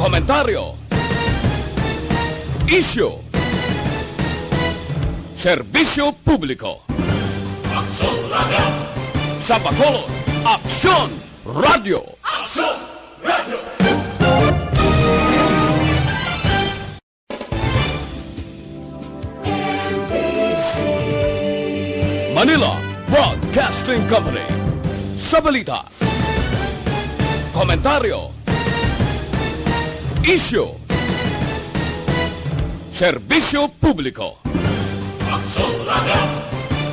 Komentaryo, isyu, serbisyo publiko. Aksyon Radio! Sa Bacolod, Aksyon Radio! Aksyon Radio! Manila Broadcasting Company. Sa balita, komentaryo, isyu, serbisyo publiko. Aksyon Radio!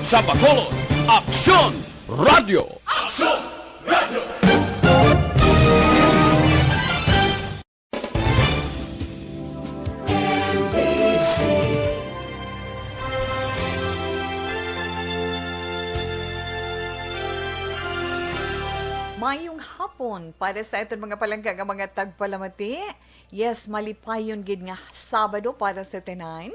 Sa Bacolod, Aksyon Radio! Aksyon Radio! Mayong hapon para sa itong mga palangga nga mga tagpalamati. Yes, malipayon gid nga Sabado para sa tenayn.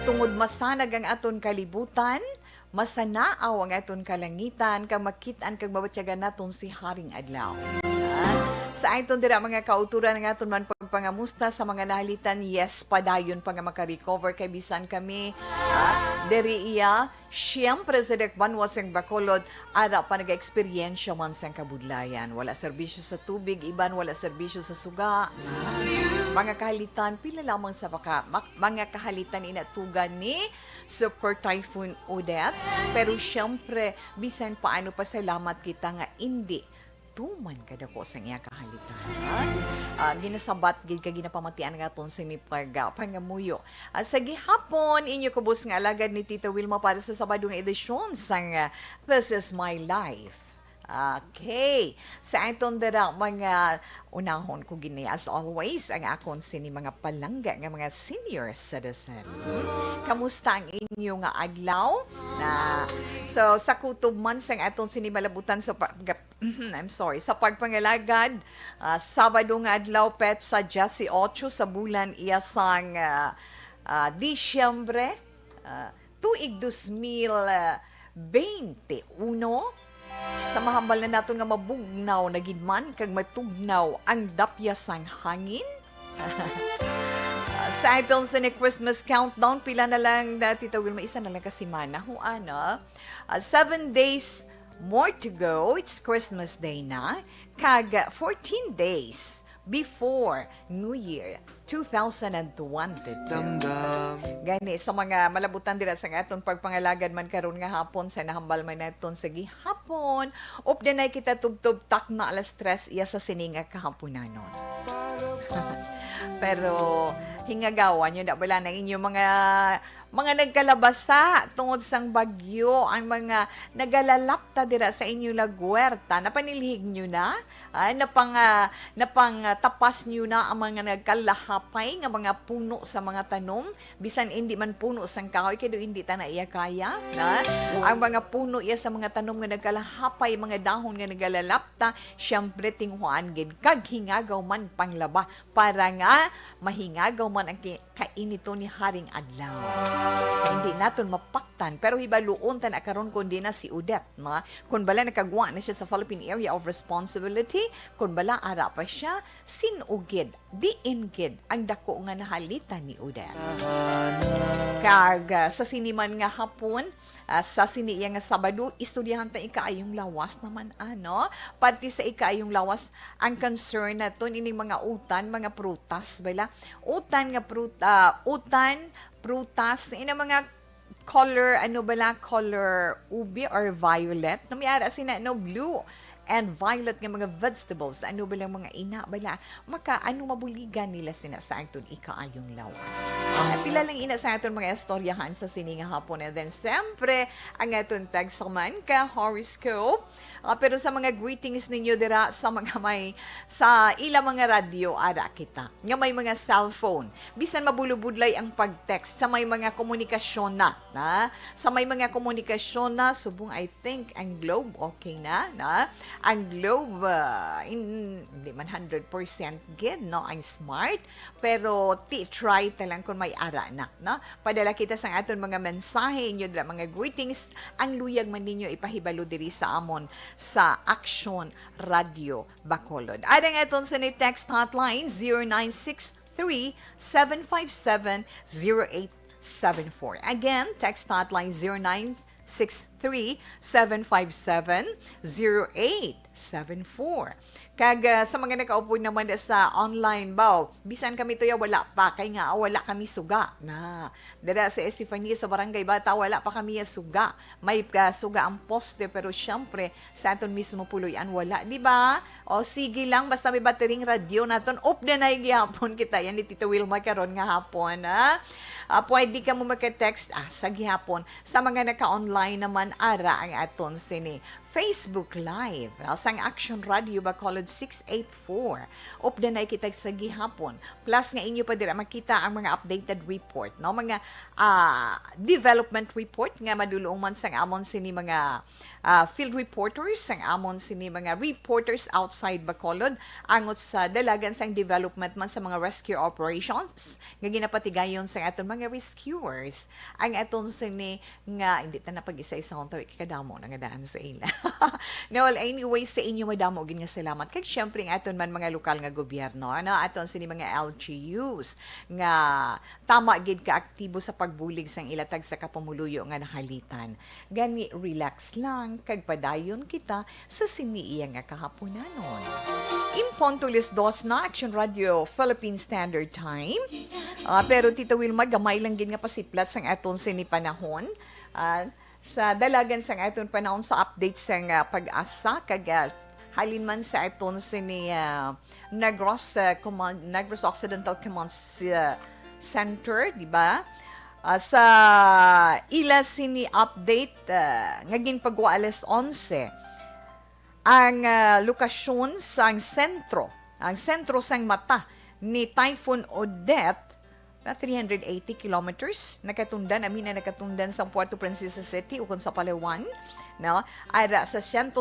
Tungod masanag ang aton kalibutan, masanaaw ang aton kalangitan, kag makit-an kag mabatyagan naton si Haring Adlaw. At sa aton dira mga kauturan nga aton man pagpangamusta sa mga nahalitan, yes, padayon pa nga makarecover kay bisan kami. Diri iya, siyempre sa Dekban wasang Bacolod, ara pa nag-eksperyensya man sa kabudlayan. Wala serbisyo sa tubig, iban wala serbisyo sa suga. Mga kahalitan, pila lamang sa mga kahalitan inatugan ni Super Typhoon Odette. Pero siyempre, bisan paano pa salamat kita nga hindi tuman kada ko sa iya kahalitan. Ginasabat gid ka ginapamatian nga ton sa pangamuyo. Sa gihapon inyo kubos nga alagad ni Tita Wilma para sa Sabado nga edisyon sang This Is My Life. Okay. Sa aton dara mga unahon ko gini as always ang akon sini mga palangga nga mga senior citizen. Kamusta ang inyo nga adlaw? So sa kutob man sang aton sini malabutan sa sa pagpangalagad Sabado nga adlaw pet sa 18 sa bulan iya sang Disyembre tuig 2021. Sa mahambal na nato nga mabugnaw na gidman kag matugnaw ang dapyasang hangin. Sa itong sa Christmas countdown, pila na lang Tita Wilma, isa na lang kasimana. 7 days more to go. It's Christmas Day na. Kag 14 days before New Year 2022. Gani sa mga malabutan dira sa aton pagpangalagad man karon nga hapon sa nahambal man naton sa gihapon. Updanay kita tubtob tak na alas 3 iya sa sininga kahaponanon. Pero hingagawan yun, wala na inyo mga nagkalabasa tungod sang bagyo, ang mga nagalalapta dira sa inyo lagwerta, napanilhig nyo na, napang tapas nyo na ang mga nagkalahapay nga mga puno sa mga tanom, bisan hindi man puno sang kahoy, kaya hindi ta na iya kaya, na? Ang mga puno iya sa mga tanom nga nagkalahapay, mga dahon nga nagalalapta, siyempre tinghuan gid kag hingagaw man panglaba, para nga mahingagaw man ang kainito ni Haring Adlaw. Hindi naton mapaktan, pero hibaluon tan akaron kundi na si Odette, na kun bala nakagwa na siya sa Philippine Area of Responsibility, kun bala ara pa siya sinugid diingid ang dako nga nahalitan ni Odette. Kag sa siniman nga hapon, sa siniya nga Sabado, istoryahan ta ikaayong lawas naman Pati sa ikaayong lawas, ang concern naton ining mga utan, mga prutas, bala. Utan, prutas, ina mga color, color ubi or violet. Namiyara sina, blue and violet nga mga vegetables, balang mga ina, mabuligan nila sina sa aton ikaayong lawas. Pila lang ina sa aton mga istoryahan sa sininga hapon. And then, siyempre, ang aton tagsaman ka horoscope. Pero sa mga greetings ninyo dira sa ilang mga radio, ara kita. Nga may mga cellphone. Bisan mabulubudlay ang pag-text sa may mga komunikasyon na. Sa may mga komunikasyon na, subong I think ang globe okay na. ang Globe, hindi man 100% gid, no? Ang smart, pero try talang kung may ara na, no? Padala kita sa aton mga mensahe inyo, mga greetings, ang luyag man ninyo ipahibalo diri sa amon sa Action Radio Bacolod. Adang aton sa ni text hotline 0963-757-0874. Again, text hotline 0963-757-0874. Kag sa mga nakaupo naman sa online baw, bisan kami to ya wala pa kay nga wala kami suga na. Dara sa Estefania sa Barangay Bata wala pa kami ya suga. May suga ang poste pero syempre sa aton mismo puloy-an wala, di ba? O sige lang basta may battering radio naton op na nay gihapon kita yan ni Tito Wilma karon nga hapon, ha. Pwede ka mo maka-text sa gihapon. Sa mga naka-online naman ara ang aton sini Facebook Live. Sang Action Radio Bacolod 684. Upda na kita sa gihapon. Plus nga inyo pa dira makita ang mga updated report, no? Mga development report nga madulong man sang amon sini mga field reporters, sang amon sini mga reporters outside Bacolod angot sa dalagan sang development man sa mga rescue operations nga ginapatigayon sa aton mga rescuers. Ang aton sini nga hindi ta na pag-isa-isa kung tawid kadamo nga daan sa ila. No, well, anyway, sa inyo madamo gid nga salamat. Kag syempre ang aton man mga lokal nga gobyerno, ano, aton sini mga LGUs nga tama gid ka aktibo sa pagbulig sang ilatag sa kapamuluyo nga nahalitan. Gani relax lang kag padayon kita sa siniiya nga kahaponanon. Impontulis dos na Action Radio Philippine Standard Time. Pero Tita Wilma gamay lang gid nga pasiplat sang aton sini panahon. Sa dalagan sang aton panahon sa update sang pag-asa kag halin man sa aton sini Negros Occidental Command Center, di ba? Sa ila sini update ngagin pagwa alas 11 ang lokasyon sang sentro sang mata ni Typhoon Odette na 380 kilometers nakatundan sa Puerto Princesa City ukon sa Palawan, no? Ara sa 155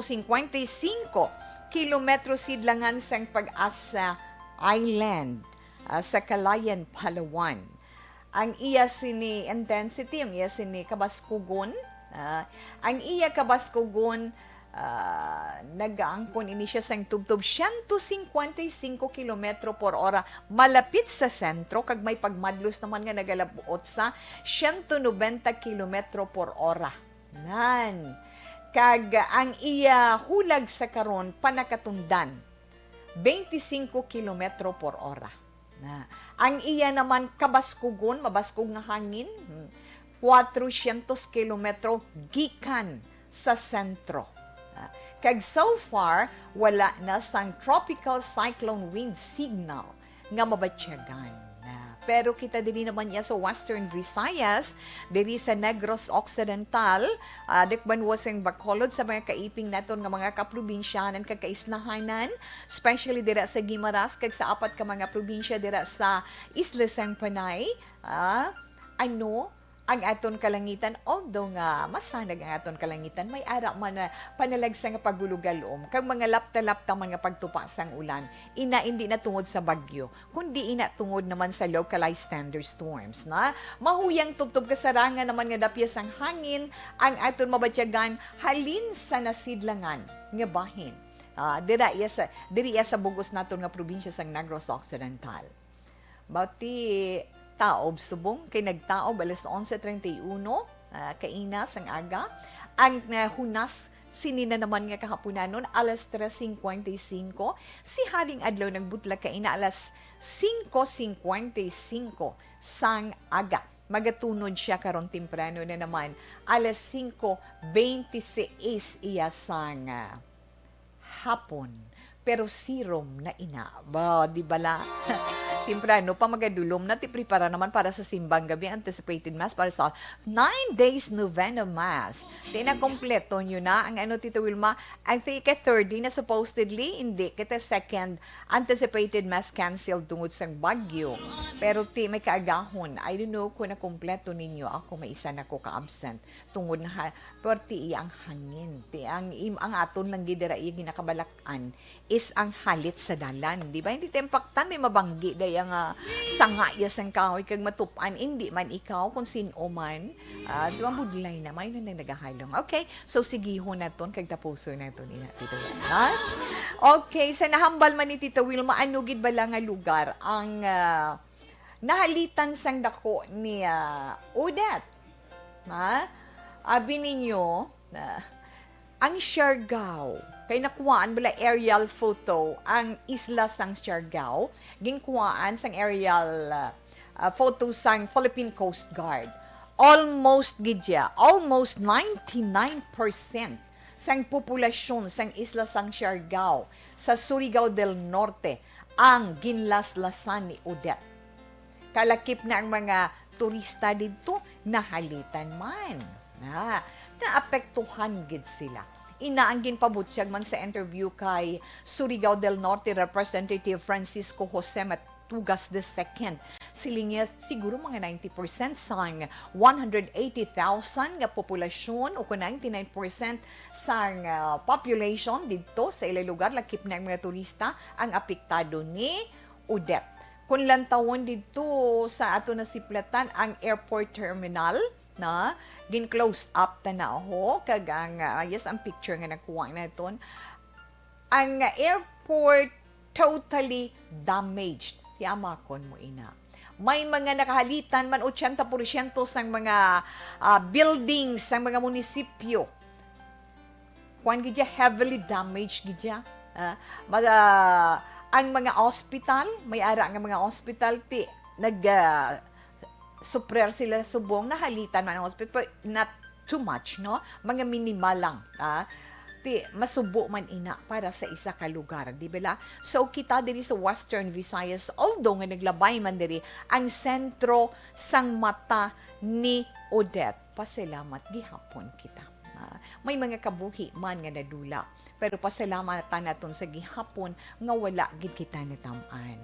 kilometro sidlangan sang Pag-asa Island sa Calayan, Palawan. Ang iya sini intensity, ang iya sini kabaskugon, ang iya kabaskugon nagaangkon ini siya sang tubtob 155 kilometro por hora malapit sa sentro kag may pagmadlos naman nga nagalabuot sa 190 kilometro por hora. Nan. Kag ang iya hulag sa karon panakatundan 25 kilometro por hora. Na. Ang iya naman kabaskugon, mabaskog nga hangin 400 kilometro gikan sa sentro. Kag so far, wala na sang tropical cyclone wind signal nga mabatsyagan. Pero kita din naman niya sa Western Visayas, diri sa Negros Occidental, Dikban wasang Bacolod sa mga kaiping naton nga mga kaprobinsyanan kag kaislahanan, especially dira sa Guimaras kag sa apat ka mga probinsya dira sa Isla Sang Panay, ang aton kalangitan, although nga masanag ang aton kalangitan, may ara man na panalagsa nga pagulugalom, kag mga lapta-lapta mga pagtupa sang ulan, hindi na tungod sa bagyo, kundi ina tungod naman sa localized thunderstorms, na mahuyang tubtob kasarangan naman nga dapya sang hangin, ang aton mabatyagan halin sa nasidlangan nga bahin. Diri sa bugos naton nga probinsya sang Negros Occidental. Bauti taob subong kay nagtaob alas 11:31 kaina sang aga ang hunas sinina naman nga kahaponanon alas 3:55 si haling adlaw nagbutlag kaina alas 5:55 sang aga magatunod siya karon temprano na naman alas 5:26 iya sang hapon pero sirom na ina ba di bala Timprano pa magadulom na prepara naman para sa simbang gabi anticipated mass para sa 9 days novena mass. Kompleto nyo na ang Tito Wilma. I think third day na supposedly, hindi. Kita second anticipated mass canceled tungod sa bagyo. Pero may kaagahon. I don't know kung nakompleto ninyo. Ako may isa na ko ka-absent. Tungod na pero ang hangin. Ang aton lang gidera ginakabalakan is ang halit sa dalan. Di ba? Hindi tempaktan may mabanggi daya nga sangayas ang kahoy kag matupan. Hindi man ikaw kung sino man. Di ba budlay na may na nagahalong. Okay, so sigihon na ton kag tapuso na ton ina Tito Wilma. Okay, sa nahambal man ni Tito Wilma, ano gid ba lang nga lugar ang nahalitan sang dako ni Odette? Abi ninyo, ang Siargao, kay nakuhaan bala aerial photo ang isla sang Siargao, ginkuhaan sang aerial photo sang Philippine Coast Guard. Almost 99% sang populasyon sang isla sang Siargao sa Surigao del Norte ang ginlaslasan ni Odette. Kalakip na ang mga turista dito nahalitan man. Naapektuhan gid sila. Inaanggin pabutyag man sa interview kay Surigao del Norte Representative Francisco Jose Matugas II. Siling niya siguro mga 90% sang 180,000 nga populasyon o 99% sang population dito sa ilang lugar lakip na ang mga turista ang apektado ni Odette. Kung lantawon dito sa ato na siplatan ang airport terminal na gin-close up tanaho kag ang ang picture nga nakuha naton ang airport totally damaged tiyama kon mo ina may mga nakahalitan man 80% sang mga buildings sang mga munisipyo kuan gidya heavily damaged gidya ang mga hospital may ara nga mga hospital ti suprer sila subong nahalitan man ang hospital, not too much, no? Mga minimal lang, masubo man ina para sa isa ka lugar, di ba? So, kita diri sa Western Visayas, although nga naglabay man diri, ang sentro sang mata ni Odette. Pasalamat, gihapon kita. May mga kabuhi man nga nadula. Pero pasalamatan naton sa gihapon nga wala gid kita natamaan.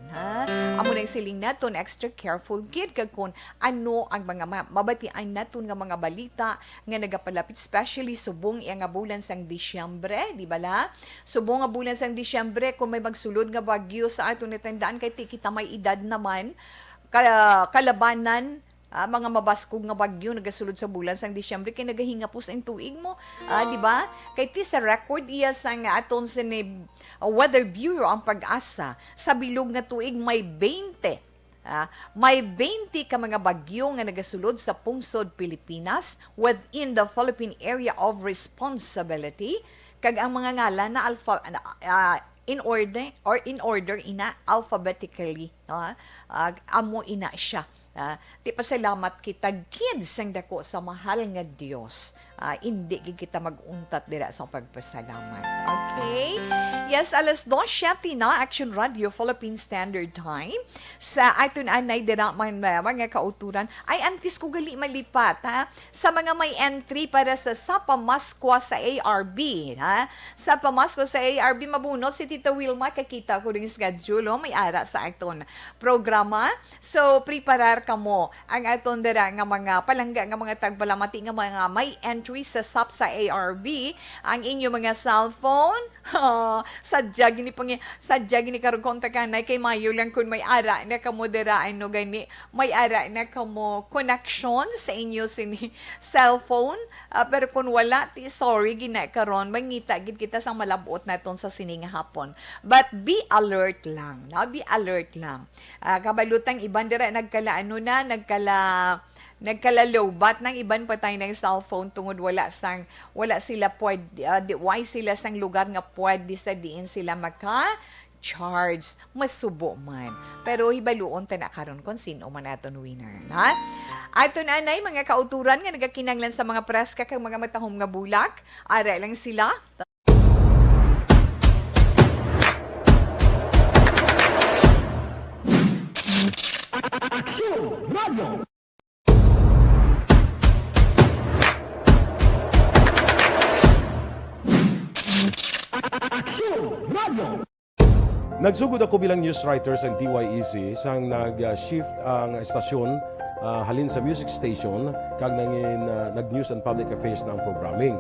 Amo nang siling naton extra careful gid kag kun ano ang mga mabatian naton nga mga balita nga nagapalapit especially subong nga bulan sang Disyembre, di ba la? Subong nga bulan sang Disyembre kung may magsulod nga bagyo sa aton natandaan kay kita may edad naman kalabanan mga mabaskog nga bagyo nagasulod sa bulan sang Disyembre kay nagahinga po sa tuig mo, di ba? Kay ti sa record iya sang aton sa Weather Bureau ang pag-asa sa bilog nga tuig may 20 may 20 ka mga bagyo nga nagasulod sa pungsod Pilipinas within the Philippine Area of Responsibility kag ang mga ngalan na in order ina alphabetically amo ina siya. Di pasalamat kita kids ang dako sa mahal nga Dios. Hindi kita maguntat dira sa pagpasalamat. Okay? Yes, alas 2:07 na Action Radio Philippine Standard Time. Sa aton anay dira man mga kauturan ay antis ko gali malipat sa mga may entry para sa Pamaskwa sa ARB. Sa Pamaskwa sa ARB mabunot si Tita Wilma kakita ko ring schedule may ara sa aton programa. So preparar kamo ang aton dira nga mga palangga nga mga tagpalamati nga mga may entry sa SAP sa ARB ang inyo mga cellphone sadya gini karon kontakan na kay mayo lang kun may ara na kamo dira ano gani may ara na kamo connection sa inyo sini cellphone pero kun wala ti sorry gina karon mangita gid kita sang malabot naton sa sining hapon but be alert lang be alert lang kabalutang iban dira nagkalalobat ng iban patay ng cellphone tungod wala sila pwede why sila sang lugar nga pwede sa diin sila charge masubo man pero hibaluon ta na karon kon sino man aton winner aton anay mga kauturan nga nagakinanglan sa mga preska kag mga matahom nga bulak ara lang sila. Nagsugod ako bilang news writer sa DYEC sang nag-shift ang estasyon halin sa music station kag nag-news and public affairs na ang programming.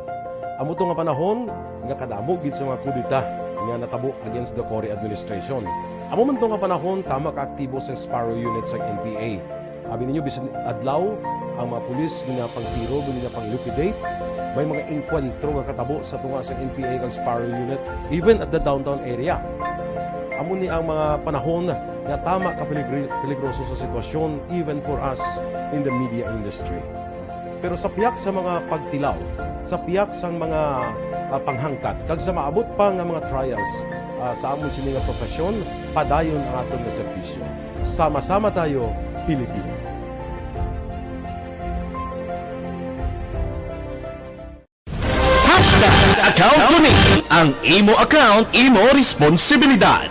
Amo to nga panahon nga kadamo gid sa mga kudita nga natabo against the Cory administration. Amo man to nga panahon tama ka aktibo sa Sparrow unit sa NPA. Abi ninyo bisan adlaw ang mga pulis nga pangtiro nga pang-liquidate. May mga enkwentro nga katabo sa tunga sa NPA kag Sparrow unit even at the downtown area. Amo ni ang mga panahon na tama ka peligroso sa sitwasyon even for us in the media industry. Pero sa piyak sa mga pagtilaw, sa piyak sa mga panghangkat, kag sa maabot pa nga mga trials sa amon sini nga profesyon, padayon ang aton nga serbisyo. Sama-sama tayo, Pilipino. Account Kuning. Ang imo account, imo responsibilidad.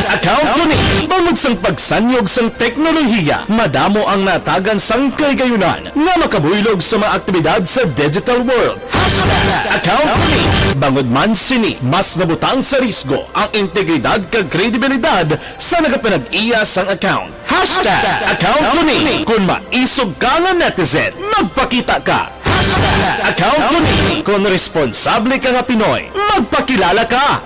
Account Kuning. Bangod sang pagsanyog sang teknolohiya, madamo ang natagan sang kaygayunan nga makabuylog sa mga aktibidad sa digital world. Account Kuning. Bangod man sini, mas nabutang sa risgo ang integridad kag kredibilidad sa nagapinag-iya sang account. Account Kuning. Kung maisog ka nga netizen, magpakita ka. Account Kuning. Kung responsable ka nga Pinoy, magpakilala ka.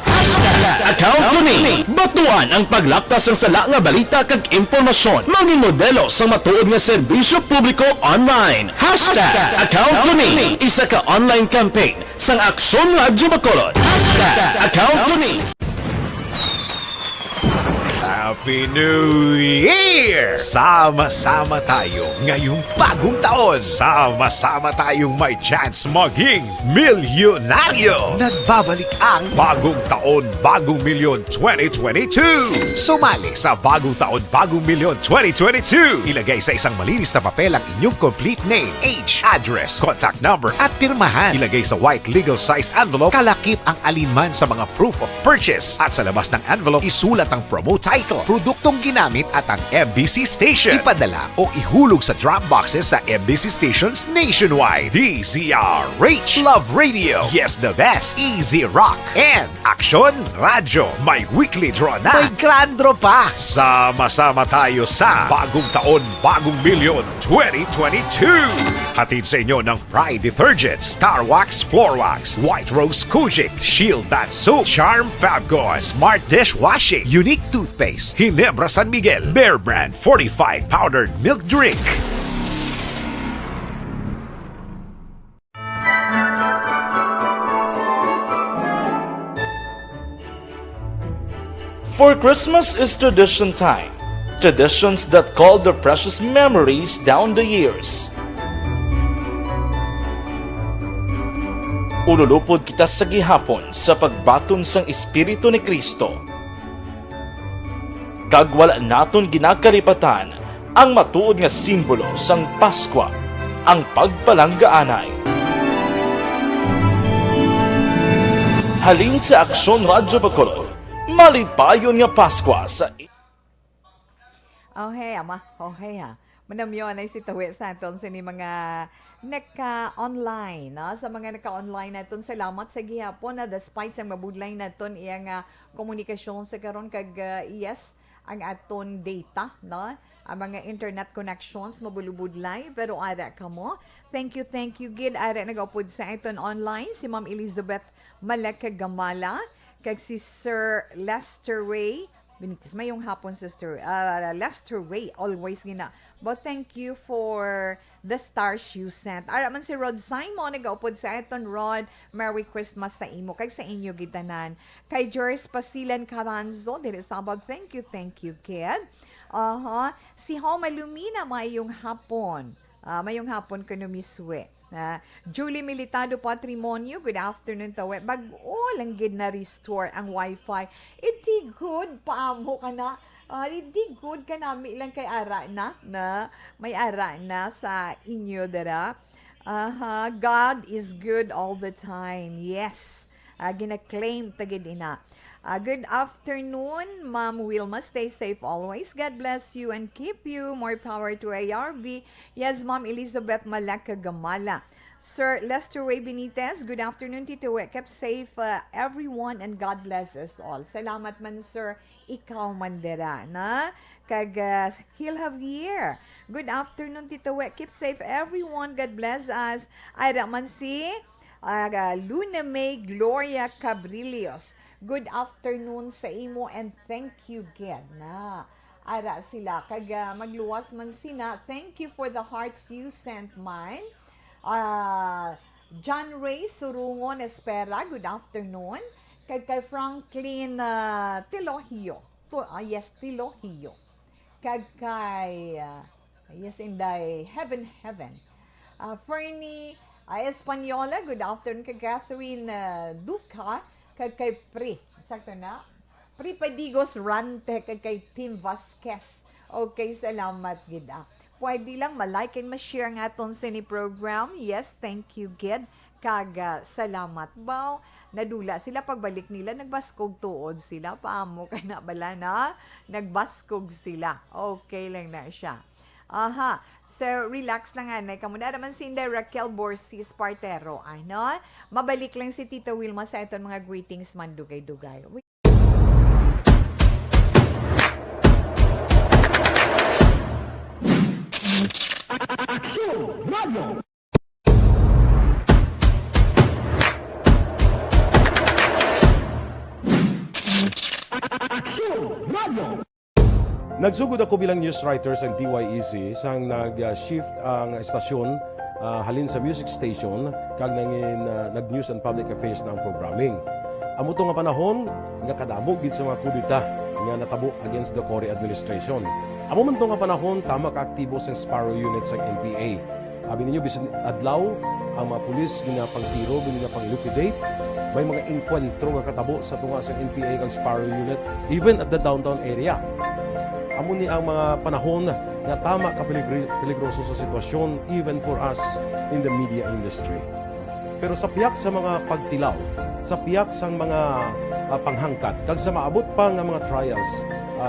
Account Kuning. Batuan ang paglaptas ng sala nga balita kag impormasyon. Maging modelo sa matuod nga serbisyo publiko online. Account Kuning. Isa ka online campaign sang Aksyon Radyo Bacolod. Account Kuning. Happy New Year! Sama-sama tayo ngayong bagong taon. Sama-sama tayong may chance maging milyonaryo. Nagbabalik ang Bagong Taon, Bagong Milyon 2022. Sumali sa Bagong Taon, Bagong Milyon 2022. Ilagay sa isang malinis na papel ang inyong complete name, age, address, contact number at pirmahan. Ilagay sa white legal-sized envelope, kalakip ang alinman sa mga proof of purchase. At sa labas ng envelope, isulat ang promo title, produktong ginamit at ang MBC station. Ipadala o ihulog sa drop boxes sa MBC stations nationwide. DZRH, Love Radio, Yes the Best, Easy Rock, and Aksyon Radyo. May weekly draw na. May grand draw pa. Sama-sama tayo sa Bagong Taon, Bagong Milyon 2022. Hatid sa inyo ng Pride Detergent, Star Wax Floor Wax, White Rose Kojic, Shield Bath Soap, Charm Fabgon, Smart Dishwashing, Unique Toothpaste, Ginebra San Miguel, Bear Brand Fortified Powdered Milk Drink. For Christmas is tradition time. Traditions that call the precious memories down the years. Ululupod kita sa gihapon sa pagbaton sang Espiritu ni Kristo. Kag wala naton ginakalipatan ang matuod nga simbolo sang Paskwa, ang pagpalanggaanay. Halin sa Aksyon Radyo Bacolod, malipayon nga Paskwa sa... Okay, ama. Okay, ha. Manamyon ay si Tawi sa aton sa ni mga naka-online. Sa mga naka-online naton, salamat sa gihapon na despite sa mabudlay naton iyang komunikasyon sa karon kag yes, ang aton data, no? Ang mga internet connections mabulubudlay, pero ara ka mo. Thank you, gid. Ara nag-upod sa aton online, si Ma'am Elizabeth Malaka Gamala, kag si Sir Lester Ray. Binitis mayong hapon, sister. Lester Ray, always gina. But thank you for the stars you sent. Ara man si Rod Simon, nag-upod sa aton, Rod. Merry Christmas sa imo, kag sa inyo gitanan. Kay Joyce Pasilan Caranzo, dili sabag, thank you, kid. Si Homa Lumina, mayong hapon. Mayong hapon ko numiswe. Julie Militado Patrimonio, good afternoon tawe. Bag-o lang gid na restore ang wifi. Iti good paamo ka na. Iti good ka na ilang kay ara na may ara na sa inyo dara. God is good all the time. Yes. Gina-claim tagid ina. Good afternoon, Ma'am Wilma. Stay safe always. God bless you and keep you. More power to ARB. Yes, Ma'am Elizabeth Malacca Gamala. Sir Lester Ray Benitez, good afternoon, Tito We. Keep safe everyone and God bless us all. Salamat man, sir. Ikaw mandera, na? Kag Hill Javier. Good afternoon, Tito We. Keep safe everyone. God bless us. Ay, man si Luna May Gloria Cabrillos. Good afternoon sa imo and thank you, God, na. Ara sila. Kag magluwas man sina. Thank you for the hearts you sent mine. John Ray Surungon Espera, good afternoon. Kay Franklin Tilohio. Yes, Tilohio. Kay Inday Heaven. Fernie Española, good afternoon. Kay Catherine Duca. Kay Pri. Sakto na? Pri Padigos Rante. Kay Tim Vasquez. Okay, salamat, gida. Pwede lang malike and ma-share nga itong sini-program. Yes, thank you, Gid. Kaga, salamat ba? Nadula sila pagbalik nila, nagbaskog tuod sila. Paamo ka na bala na? Nagbaskog sila. Okay lang na siya. Aha. So, relax lang nga. Kamuna naman si Inday Raquel Borsis Partero. Ano? Mabalik lang si Tita Wilma sa itong mga greetings man dugay-dugay. Nagsugod ako bilang news writer sa DYEC sang nag-shift ang estasyon halin sa music station kag nag-news and public affairs na ang programming. Amo to nga panahon nga kadamo gid sa mga kudita nga natabo against the Cory administration. Amo man to nga panahon tama ka aktibo sa Sparrow unit sa NPA. Abi ninyo bisan adlaw ang mga pulis nga pangtiro nga pang-liquidate. May mga enkwentro nga katabo sa tunga sa NPA kag Sparrow unit even at the downtown area. Amo ni ang mga panahon nga tama ka peligroso sa sitwasyon even for us in the media industry. Pero sa piyak sa mga pagtilaw, sa piyak sa mga panghangkat, kag sa maabot pa nga mga trials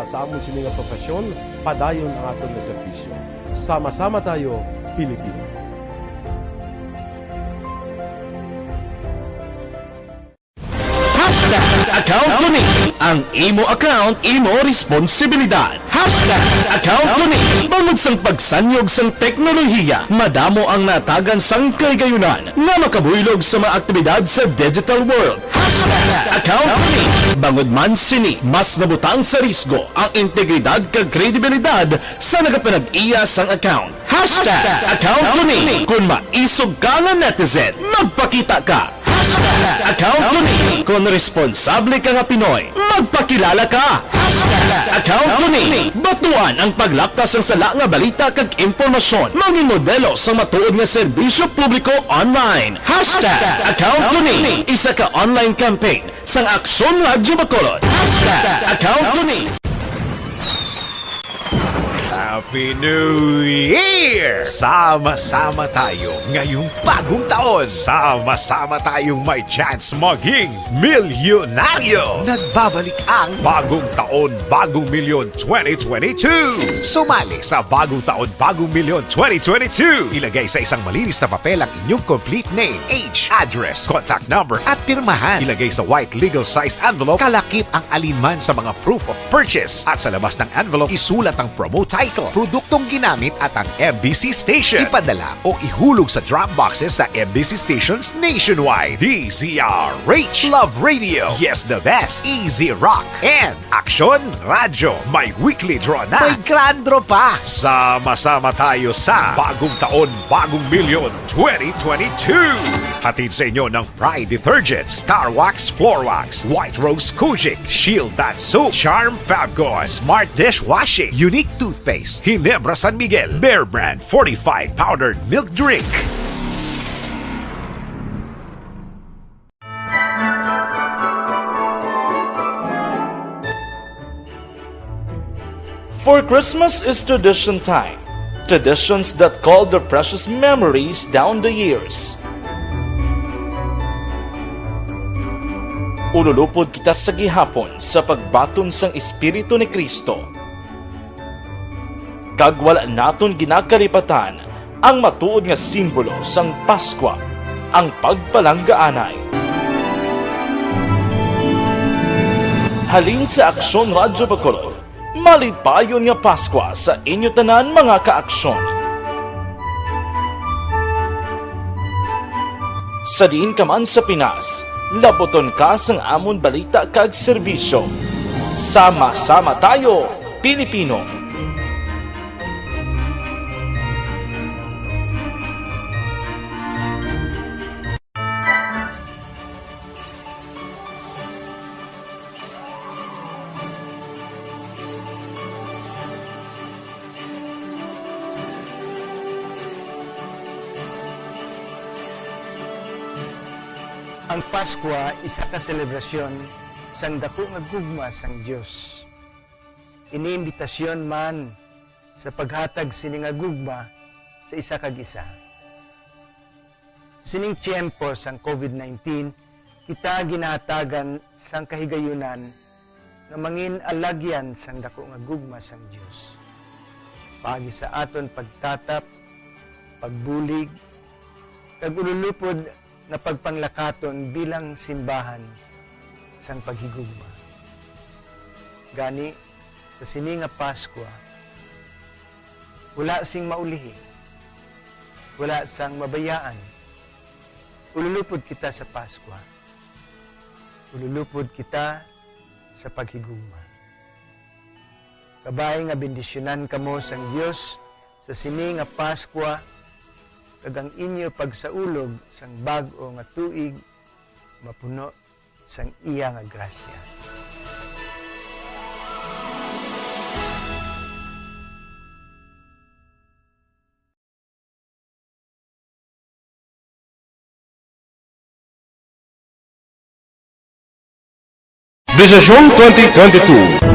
sa amon sini nga profesyon, padayon ang aton nga serbisyo. Sama-sama tayo, Pilipino. Account ko ni ang imo account, imo responsibilidad. Account ko ni bangod sang pagsanyog sang teknolohiya, madamo ang natagan sang kaygayunan nga makabuylog sa mga aktibidad sa digital world. Account ko ni bangod man sini mas nabutang sa risgo ang integridad kag kredibilidad sa nagapanag-iya sang account. Account ko ni kung maisog ka nga netizen, magpakita ka. Account ko ni kung responsable ka nga Pinoy, magpakilala ka. Account ko ni batuan ang paglaptas ng sala nga balita kag impormasyon, maging modelo sa matuod nga serbisyo publiko online. Account ko ni isa ka online campaign sang Aksyon Radyo Bacolod. Account ko ni Happy New Year! Sama-sama tayo ngayong bagong taon. Sama-sama tayong may chance maging milyonaryo. Nagbabalik ang Bagong Taon, Bagong Milyon 2022. Sumali sa Bagong Taon, Bagong Milyon 2022. Ilagay sa isang malinis na papel ang inyong complete name, age, address, contact number at pirmahan. Ilagay sa white legal-sized envelope, kalakip ang alinman sa mga proof of purchase. At sa labas ng envelope, isulat ang promo title, produktong ginamit at ang MBC station. Ipadala o ihulog sa drop boxes sa MBC stations nationwide. DZRH, Love Radio, Yes the Best, Easy Rock, and Aksyon Radyo. May weekly draw na. May grand draw pa. Sama-sama tayo sa Bagong Taon, Bagong Milyon 2022. Hatid sa inyo ng Pride Detergent, Star Wax Floor Wax, White Rose Kojic, Shield Bath Soap, Charm Fabgo, Smart Dishwashing, Unique Toothpaste, Ginebra San Miguel, Bear Brand Fortified Powdered Milk Drink. For Christmas is tradition time. Traditions that call their precious memories down the years. Ululupod kita sa gihapon sa pagbaton sang Espiritu ni Kristo. Kag wala naton ginakalipatan ang matuod nga simbolo sang Paskwa, ang pagpalanggaanay. Halin sa Aksyon Radyo Bacolod, malipayon nga Paskwa sa inyo tanan mga kaaksyon. Sa diin ka man sa Pinas, laboton ka sang amon balita kag serbisyo. Sama-sama tayo, Pilipino! Ang Paskwa isa ka selebrasyon sang dako nga gugma sang Dios. Iniimbitasyon man sa paghatag sini nga gugma sa isa kag isa. Sa sining tiyempo sang COVID-19, kita ginahatagan sang kahigayunan nga mangin alagyan sang dako nga gugma sang Dios. Pagi sa aton pagtatap, pagbulig, kag ululupod na pagpanglakaton bilang simbahan sang paghigugma. Gani, sa sini nga Paskwa, wala sing maulihi, wala sang mabayaan. Ululupod kita sa Paskwa. Ululupod kita sa paghigugma. Kabay nga bendisyonan kamo sang Dios sa sini nga Paskwa, kag ang inyo pagsaulog sang bag-o nga tuig mapuno sang iya nga grasya. Desisyon 2022.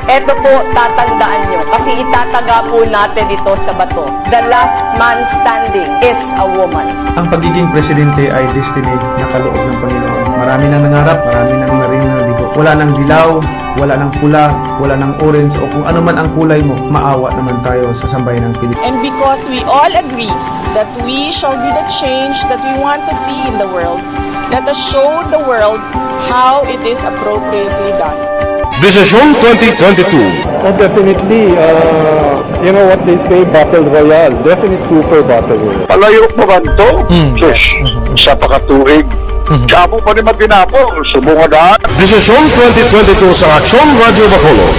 Ito po, tatandaan nyo, kasi itataga po natin ito sa bato. The last man standing is a woman. Ang pagiging presidente ay destiny na kaloob ng Panginoon. Marami nang nangarap, marami nang naring nabigo. Wala nang dilaw, wala nang pula, wala nang orange, o kung ano man ang kulay mo, maawa naman tayo sa sambayan ng Pilipinas. And because we all agree that we shall be the change that we want to see in the world, let us show the world how it is appropriately done. Desisyon 2022. Oh, definitely. You know what they say, Battle Royale. Definite super Battle Royale. Palayo mo ba ito? Yes. Sa pakatuig. Kamo pa rin magdinapo. Subungadaan. Desisyon 2022 sa Aksyon Radyo Bacolod.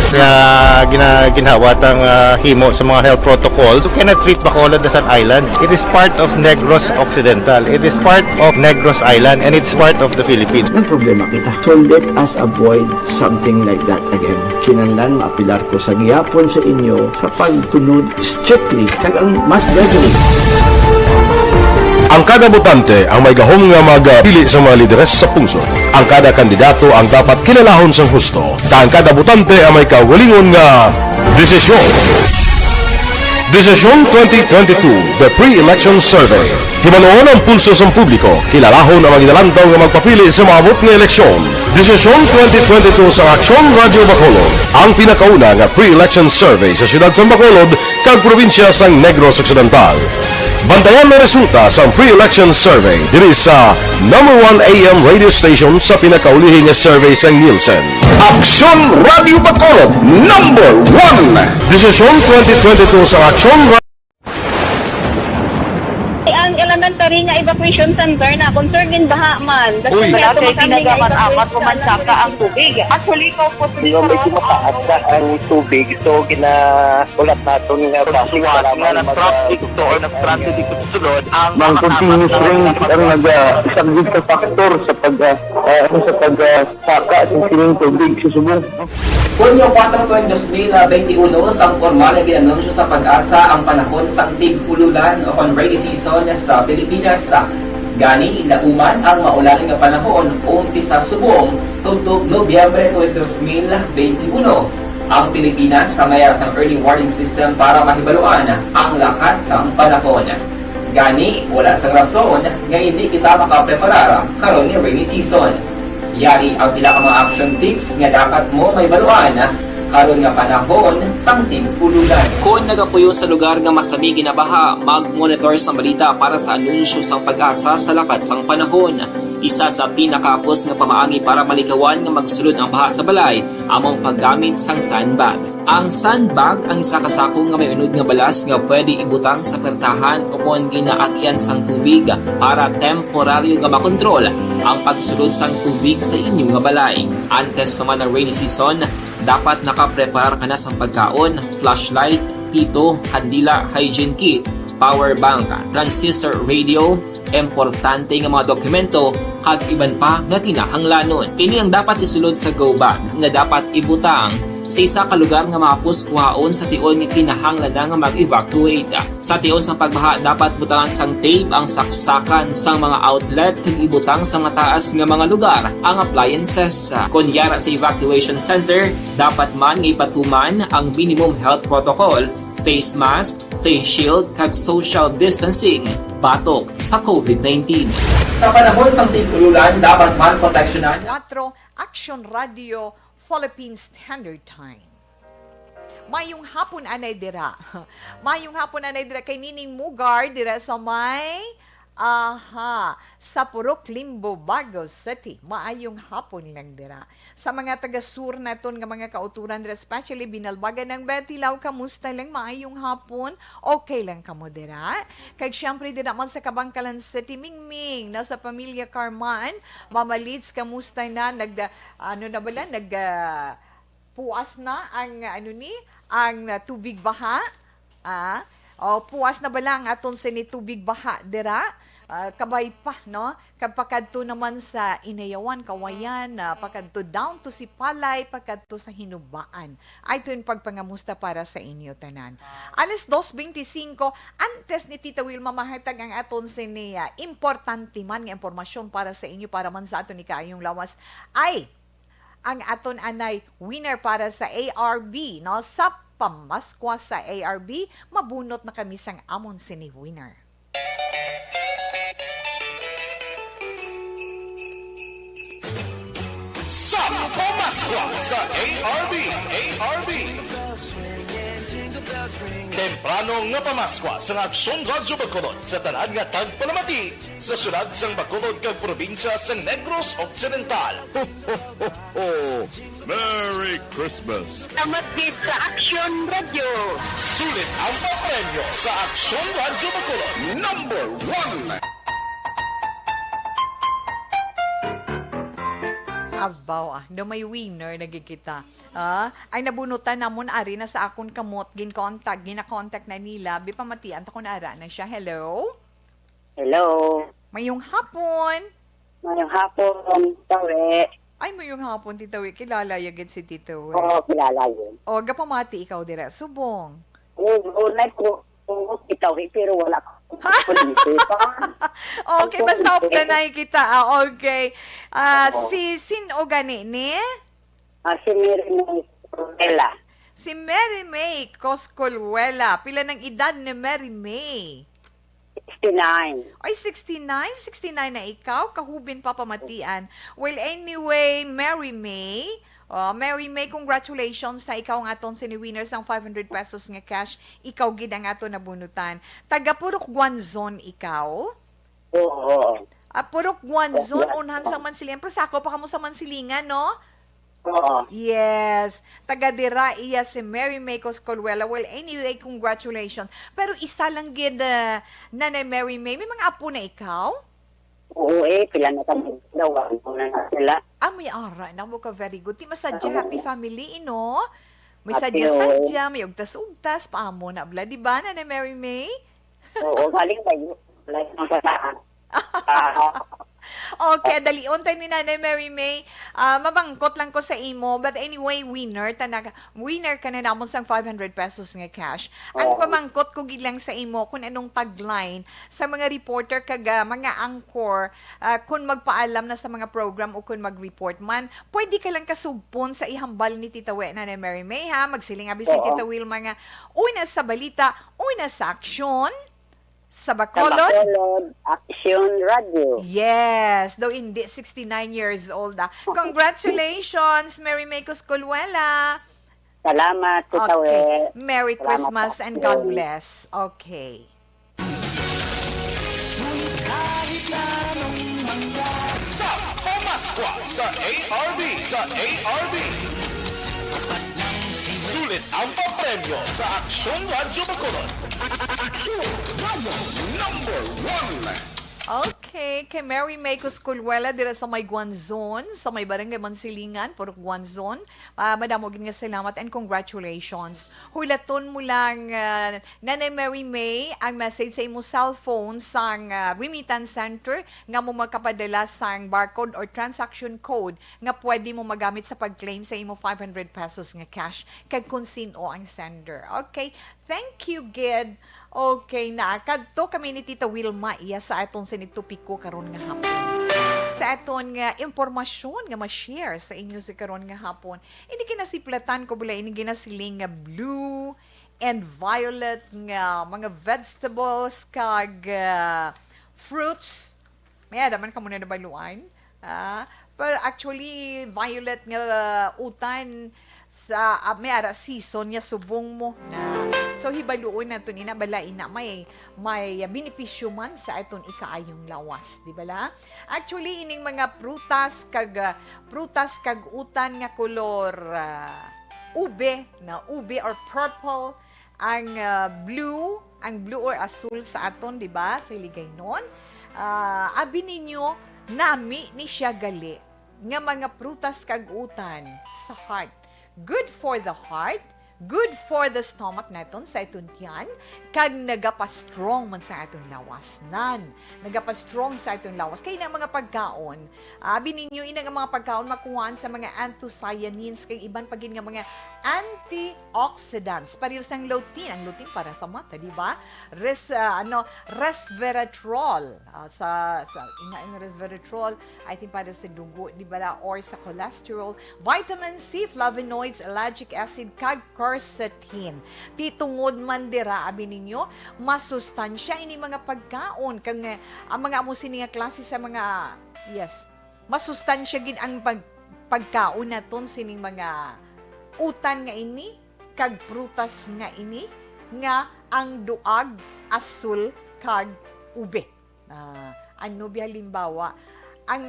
Ginhawat ang himo sa mga health protocols. You cannot treat Bacolod as an island. It is part of Negros Occidental. It is part of Negros Island and it's part of the Philippines. Ang problema kita. So let us avoid something like that again. Kinahanglan maapilar ko sa gihapon sa inyo sa pagtunod strictly kag ang mas gradually. Ang kada botante ang may gahom nga magpili sa mga lideres sa pungsod. Ang kada kandidato ang dapat kilalahon sang husto. Ang kada botante ang may kawalingon nga desisyon. Desisyon 2022, the pre-election survey. Himanuon ang pulso sa publiko, kilalahon ang maginalantaw nga magpapili sa maabot nga eleksyon. Desisyon 2022 sa Aksyon Radyo Bacolod, ang pinakauna nga pre-election survey sa siyudad sa Bacolod kag probinsya sang Negros Occidental. Bantayan ang resulta sa pre-election survey diri sa #1 AM radio station sa pinakaulihing nga survey sa Nielsen. Aksyon Radio Bacolod, #1. Desisyon 2022 sa Aksyon Radio. Ang elementary nga evacuation center na concern din baha man. Uy, kasi tinagaman apat kumansaka ang tubig. Actually, ko po Hindi mo medyo mataas na ang tubig. So, ulat natin nga Siwala nga ng traffic to or nag-transit dito sa sulod ang Mang continuous rain ang isang sa factor sa pagsaka sa sining tubig sa subong. Hunyo 4, 2021, sang formal na ginanunsyo sa Pag-asa ang panahon sang tig-ululan o rainy season sa Pilipinas. Gani, lauman ang maulaling nga panahon umpisa subong tuntog Nobyembre 2021. Ang Pilipinas sa mayar sang early warning system para mahibaluan ang lakat sang panahon. Gani, wala sa rason nga hindi kita makapreparar karon ni rainy season. Yari ang pila ka mga action tips nga dapat mo may baluan karon nga panahon sang tig-ululan. Kung nagapuyo sa lugar nga masami ginabaha, mag-monitor sa balita para sa anunsyo sang pag-asa sa lakat sang panahon. Isa sa pinakapos nga pamaagi para malikawan nga magsulod ang baha sa balay, among paggamit sang sandbag. Ang sandbag ang isa kasakong nga may unod nga balas nga pwede ibutang sa pertahan o kung ginaagyan sang tubig para temporaryo nga makontrol ang pagsulod sang tubig sa inyong nga balay. Antes naman ng rainy season, dapat nakaprepare ka na sa pagkaon, flashlight, pito, kandila, hygiene kit, power bank, transistor radio, importante nga mga dokumento, kag iban pa nga kinahanglanon. Ini ang dapat isulod sa go bag nga dapat ibutang sa isa ka lugar nga mapus kuhaon sa tion nga kinahanglan nga mag-evacuate. Sa tion sa pagbaha dapat butangan sang tape ang saksakan sang mga outlet kag ibutang sa mataas nga mga lugar ang appliances. Kunyara sa evacuation center, dapat man nga ipatuman ang minimum health protocol, face mask, face shield kag social distancing batok sa COVID-19. Sa panahon sang tig-ululan, dapat man proteksyonan 4 Action Radio Philippine Standard Time. Mayong hapon anay dira. Mayong hapon anay dira kay Nining Mugar dira sa may sa Purok Limbo, Baguio City. Maayong hapon lang dira. Sa mga taga-sur naton nga mga kauturan dira, especially Binalbagan ng Betilaw, kamusta lang? Maayong hapon. Okay lang kamo dira. Kay syempre dira man sa Kabangkalan City, Mingming, nasa pamilya Carman, Mama Lids, kamusta na? Puas na ang ang tubig baha. Puas na ba lang aton sa ni tubig baha dira? Kabay pa, no? Kapakadto naman sa Inayawan, Kawayan, pakadto down to Sipalay, pakadto sa Hinubaan. Ay ito yung pagpangamusta para sa inyo, tanan. Alas 2:25, antes ni Tita Wilma mahatag ang aton siya, importante man nga impormasyon para sa inyo, para man sa aton ni kaayong lawas, ay ang aton anay winner para sa ARB, no? Sa pamaskwa sa ARB, mabunot na kami sang amon sini winner. Sa pamaskwa sa ARB. Temprano nga pamaskwa sa Aksyon Radyo Bacolod sa tanan nga tagpalamati sa syudad sang Bacolod kag probinsya sa Negros Occidental. Ho, ho, ho, ho. Merry Christmas! Tamatid sa Action Radio. Sulit ang papremyo sa Aksyon Radyo Bacolod. Number 1! Abaw do may winner nagkikita. Ay nabunutan namon ari na sa akon kamot gina-contact na nila bi pamatian ta kun ara na siya. Hello. Hello. Mayong hapon. Mayong hapon, Tawe. Ay mayong hapon Tita Wi, kilala yagid si Tita Wi. Oo, kilala yun. O gapamati ikaw dira subong. Oo, ko Tawe pero wala ko. Okay, basta up na nakikita. Okay. Si Sin o gani ni? Si Mary May Coscolwela. Si Mary May Coscolwela. Pila ng edad ni Mary May? 69. Ay, 69? 69 na ikaw? Kahubin pa pamatian. Well, anyway, Mary May, congratulations sa ikaw nga aton sini-winner sang 500 pesos nga cash. Ikaw gid ang aton nabunutan. Taga Purok Guanzon ikaw? Oo. Purok Guanzon, unhan sa Mansilingan. Pero sako pa kamo sa Mansilingan, no? Oo. Yes. Taga dira iya si Mary May Coscolwela. Well, anyway, congratulations. Pero isa lang gid Nanay Mary May. May mga apo na ikaw? Oo, pila na kami. Dawan mo na sila. May ara na mo ka very good. Ti masadya happy family, no? May Happy, sadya, may ugtas-ugtas, paamo na bla, di ba, Nanay Mary May? Oo, galing ba yun? Wala yung kasaan. Okay, dalion tayo ni Nanay Mary May. Mabangkot lang ko sa imo. But anyway, winner ka na namon sang 500 pesos nga cash. Ang pamangkot ko gilang sa imo kung anong tagline sa mga reporter kaga mga anchor kung magpaalam na sa mga program o kung mag-report man, pwede ka lang kasugpon sa ihambal ni Tita We, Nanay Mary May, ha? Magsiling abi si Tita Will mga una sa balita, una sa aksyon. Sa Bacolod? Action Radio. Yes, though hindi 69 years old. Congratulations, Mary May Coscolwela. Salamat, Tita We. Merry Salamat Christmas po. and God bless. Okay. Sa Pamaskwa sa ARB. Sulit ang papremyo sa Aksyon Radyo Bacolod. Aksyon Radyo number 1. Okay, kay Mary May Coscolwela dira sa may Guanzon, sa may Barangay Mansilingan, Purok Guanzon. Madamo gid nga salamat and congratulations. Hulaton mo lang Nanay Mary May ang message sa imo cellphone sang remittance center nga mo makapadala sang barcode or transaction code nga pwede mo magamit sa pag-claim sa imo 500 pesos nga cash kag kung sino ang sender. Okay, thank you, Gid. Okay na, kadto kami ni Tita Wilma iya sa aton sinigtupiko karon nga hapon. Sa aton nga impormasyon nga ma-share sa inyo sa karon nga hapon. Hindi kinasiplatan ko bula ini ginasiling nga blue and violet nga mga vegetables kag fruits. May adaman ka muna na baluan. But actually violet nga utan sa may ara season niya subong mo na so hibaluon nato ni na balain na may benepisyo man sa aton ikaayong lawas, di ba la? Actually ining mga prutas kag utan nga kolor ube or purple ang blue or asul sa aton, di ba? Sa Iligaynon. Abi ninyo nami ni siya gali nga mga prutas kag utan sa heart. Good for the heart, good for the stomach naton sa itong tiyan, kag nagapa-strong man sa atong lawas. Nagapa-strong sa atong lawas. Kaya na mga pagkaon, abi ninyo ina nga mga pagkaon makuhaan sa mga anthocyanins, kay iban pagin nga mga antioxidants. Pareho sang lutein, ang lutein para sa mata, di ba? Resveratrol. Sa resveratrol, I think para sa dugo, di ba? Or sa cholesterol. Vitamin C, flavonoids, ellagic acid, kag quercetin. Titungod man dira abi ninyo, masustansya ini mga pagkaon kang ang mga amo sini nga klase sa mga masustansya gid ang pagkaon naton sining mga utan nga ini kag prutas nga ini nga ang duag, asul kag ube. Ano bi halimbawa ang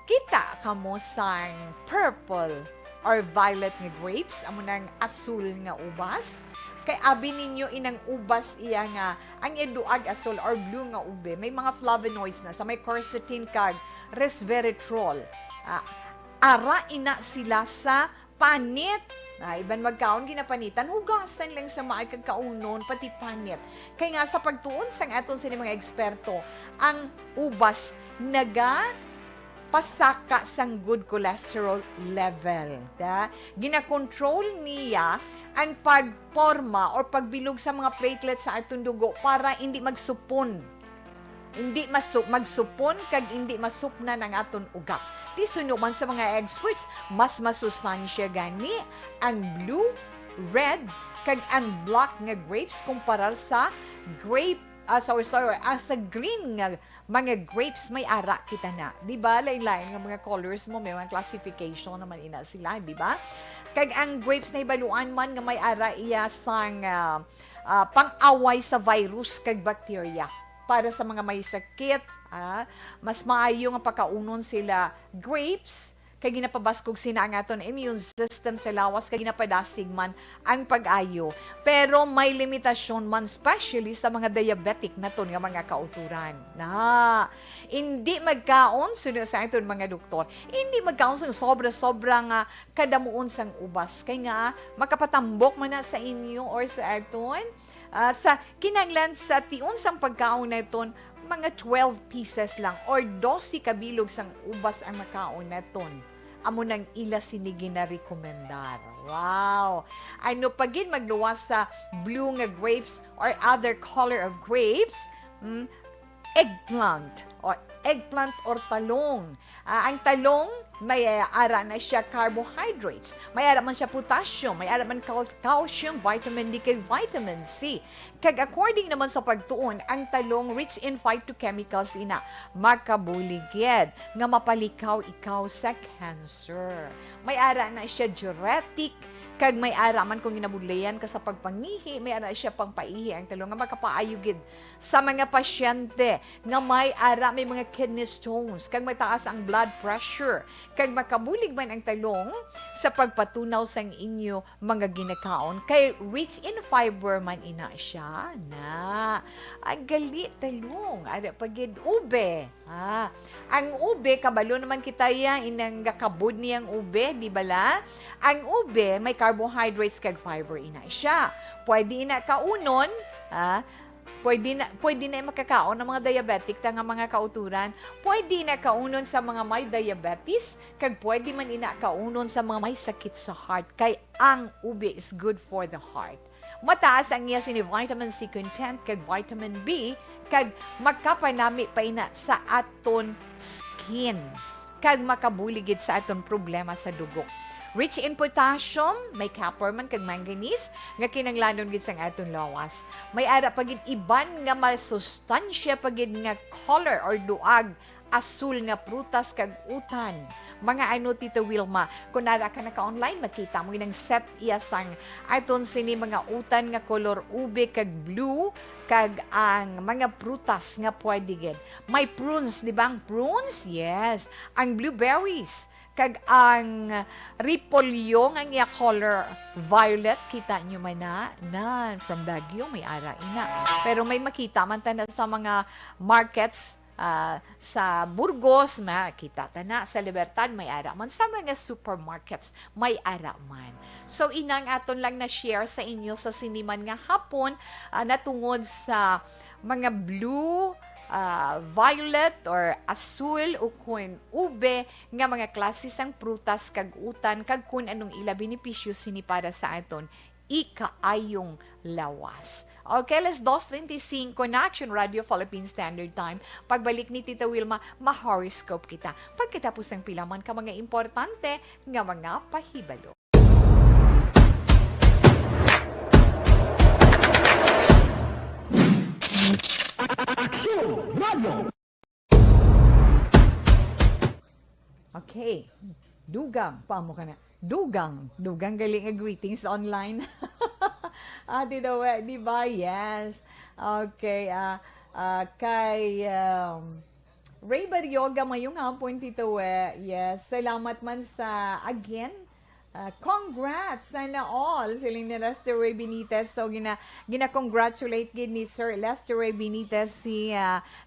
kita kamo sang purple or violet nga grapes, amo nang asul nga ubas. Kay abi ninyo inang ubas iya nga ang eduag asul or blue nga ube, may mga flavonoids na sa may quercetin kag resveratrol. Ara ina sila sa panit. Iban magkaon ginapanitan, hugasan lang sa maay kag kaunon pati panit. Kay nga sa pagtuon sang aton sini mga eksperto, ang ubas pasaka sang good cholesterol level. Gina-control niya ang pagporma or pagbilog sa mga platelets sa atong dugo para hindi magsupon. Hindi magsupon kag hindi masupnan ang aton ugat. Tisuno man sa mga experts, mas masustansya gani ang blue, red, kag ang black nga grapes kumpara sa sa green nga mga grapes may ara kita na. Di ba? Lain-lain nga mga colors mo, may mga classification naman ina sila, di ba? Kag ang grapes na ibaluan man nga may ara iya sang pang-away sa virus kag bacteria. Para sa mga may sakit, mas maayo nga pagkaunon sila grapes, kay ginapabaskog sina ang aton immune system sa lawas, kay ginapadasig man ang pag-ayo. Pero may limitasyon man, especially sa mga diabetic naton nga mga kauturan. Hindi magkaon, sunod sa aton mga doktor, hindi magkaon sa sobra-sobrang kadamuon sang ubas. Kay nga, makapatambok man na sa inyo or sa aton, sa kinanglan sa tiun sang pagkaon na iton, mga 12 pieces lang or 12 kabilog sang ubas ang makaon na iton. Amo nang ila sinigi na rekomendar. Wow! Ano pagin magluwas sa blue nga grapes or other color of grapes, eggplant or eggplant or talong. Ang talong, may ara na siya carbohydrates. May ara man siya potassium, may ara man calcium, vitamin D, kag vitamin C. Kag according naman sa pagtuon, ang talong rich in phytochemicals ina makabuligid nga mapalikaw ikaw sa cancer. May ara na siya diuretic, kag may ara man kung ginabudlayan ka sa pagpangihi, may ara siya pang paihi ang talong nga makapaayugid sa mga pasyente nga may ara, may mga kidney stones, kag mataas ang blood pressure, kag makabulig man ang talong sa pagpatunaw sang inyo mga ginakaon, kay rich in fiber man ina siya na. Ang gali talong, ara pagid ube. Ang ube, kabalo naman kita ya, inang gakabod niyang ube, di bala? Ang ube, may carbohydrates kag fiber ina siya. Pwede ina kaunon, pwede na makakaon ng mga diabetic ta nga mga kauturan. Pwede na kaunon sa mga may diabetes, kag pwede man ina kaunon sa mga may sakit sa heart. Kay ang ube is good for the heart. Mataas ang iya sini vitamin C content kag vitamin B, kag makapanami pa ina sa aton skin, kag makabuligid sa aton problema sa dugo. Rich in potassium, may copper man kag manganese nga kinanglanon gid sang aton lawas. May ara pagid iban nga masustansya pagid nga color or duag asul nga prutas kag utan. Mga ano, Tito Wilma, kung nara ka naka-online, makita mo yung set iya sang aton sini mga utan nga color ube kag blue, kag ang mga prutas nga pwede gid. May prunes, di ba? Ang prunes? Yes. Ang blueberries, kag ang repolyo nga niya color violet, kita nyo man na from Baguio may ara ina. Pero may makita man ta na sa mga markets, sa Burgos, makita ta na sa Libertad may ara man, sa mga supermarkets may ara man. So inang aton lang na share sa inyo sa siniman nga hapon, natungod sa mga blue, violet or asul o kun ube nga mga klase sang prutas kag utan, kag kun anong ila benepisyo sini para sa aton ikaayong lawas. Okay, let's 2:35 na Action Radio Philippine Standard Time. Pagbalik ni Tita Wilma, ma-horoscope kita. Pagkatapos ng pilaman ka mga importante nga mga pahibalo. Action Radio! Okay, dugang, paamo ka na. Dugang galing nga greetings online. Di ba? Yes. Okay, kay Ray Baryoga, mayong hapon, Tito Yes, salamat man sa, again, congrats sana all siling ni Lester Ray Benitez. So gina-congratulate gid ni Sir Lester Ray Benitez si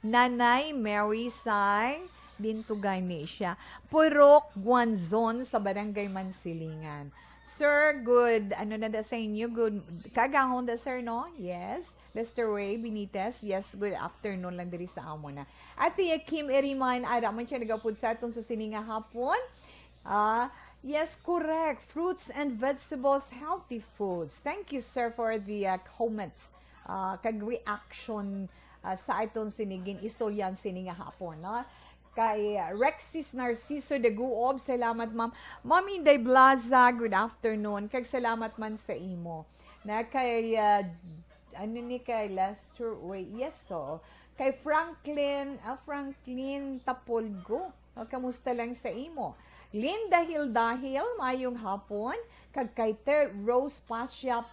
Nanay Mary Sang Dintugay ni siya. Purok Guanzon sa Barangay Mansilingan. Sir, good, ano na da sa inyo? Good, kagahon da, sir, no? Yes. Lester Ray Benitez, yes, good afternoon lang diri sa amo na. Ate Kim Eriman, ara man siya nagapud sa aton sa sininga hapon. Yes, correct. Fruits and vegetables, healthy foods. Thank you, sir, for the comments. Kag reaction sa aton sinigin istoryan sininga hapon, no? Kay Rexis Narciso de Guob, salamat ma'am. Ma'am Inday Blaza, good afternoon. Kag salamat man sa imo. Na kay, kay Lester, wait, yes, so. Kay Franklin Tapolgo, kamusta lang sa imo. Linda Hildahil, mayong hapon. Kag kay Rose Pacha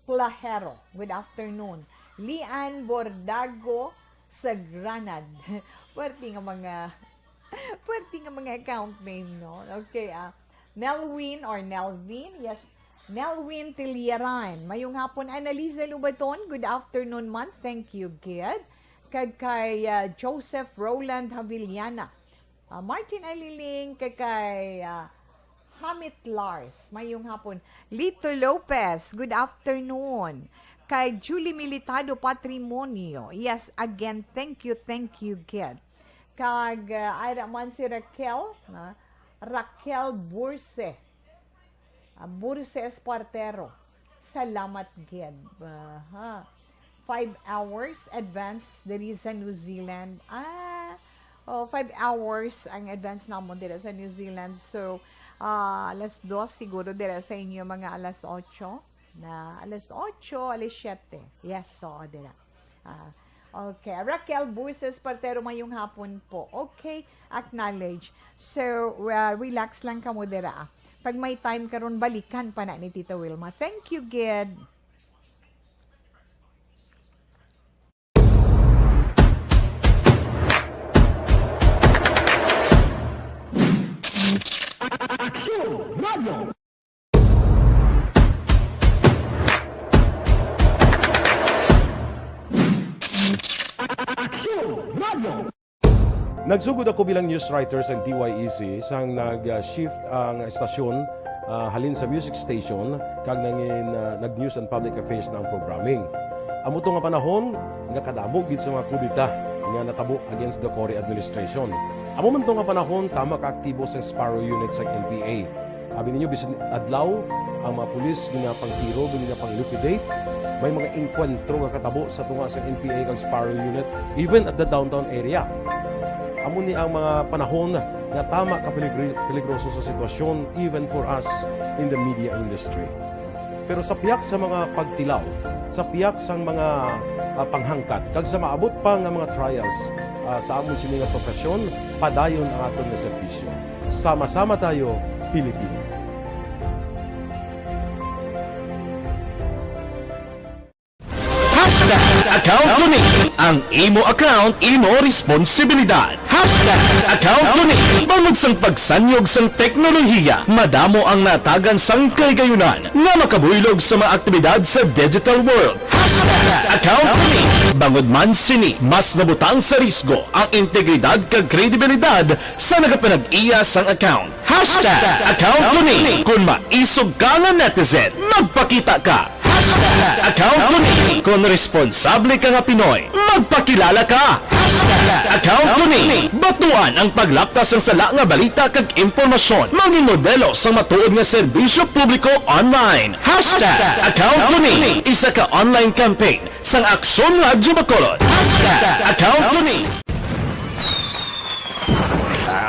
Plahero, good afternoon. Lian Bordago sa Granad. Pwerte nga mga account name, no? Okay, Nelwin or Nelvin, yes, Nelwin Tiliaran. Mayong hapon, Annalisa Lubaton, good afternoon man, thank you, Gid. Kay Joseph Roland Havillana. Martin Aliling, kay Hamit Lars, mayong hapon. Lito Lopez, good afternoon. Kay Julie Militado Patrimonio. Yes, again, thank you, Gid. Kag ay man si Raquel, Raquel Burse. Burse Espartero. Salamat, Gid. 5 hours advance diri sa New Zealand. 5 hours ang advance namo dira sa New Zealand. So, alas 2 siguro dira sa inyo mga alas 8 na alas 8, alas 7. Yes, so dira. Okay, Raquel Buses Partero mayong hapon po. Okay, acknowledge. So, relax lang ka mo dira. Pag may time karon balikan pa na ni Tita Wilma. Thank you, Gid. Nagsugod ako bilang news writer sa DYEC sang nag-shift ang estasyon halin sa music station kag nag-news and public affairs na ang programming. Amo to nga panahon nga kadamo gid sa mga kudita nga natabo against the Cory administration. Amo man to nga panahon tama ka aktibo sa Sparrow unit sa NPA. Abi ninyo bisan adlaw ang mga pulis nga pangtiro nga pang-liquidate. May mga enkwentro nga katabo sa tunga sa NPA kag Sparrow unit even at the downtown area. Amo ni ang mga panahon nga tama ka peligroso sa sitwasyon even for us in the media industry. Pero sa piyak sa mga pagtilaw, sa piyak sa mga panghangkat, kag sa maabot pa nga mga trials sa amon sini nga profesyon, padayon ang aton nga serbisyo. Sama-sama tayo, Pilipino. Account ko ni ang imo account, imo responsibilidad. Account ko ni bangod sang pagsanyog sang teknolohiya, madamo ang natagan sang kaygayunan nga makabuylog sa mga aktibidad sa digital world. Account ko ni bangod man sini mas nabutang sa risgo ang integridad kag kredibilidad sa nagapanag-iya sang account. Account ko ni kung maisog ka nga netizen, magpakita ka. Account ko ni kung responsable ka nga Pinoy, magpakilala ka. Account ko ni batuan ang paglaptas ng sala nga balita kag impormasyon, maging modelo sa matuod nga serbisyo publiko online. Account ko ni isa ka online campaign sang Aksyon Radyo Bacolod. Account ko ni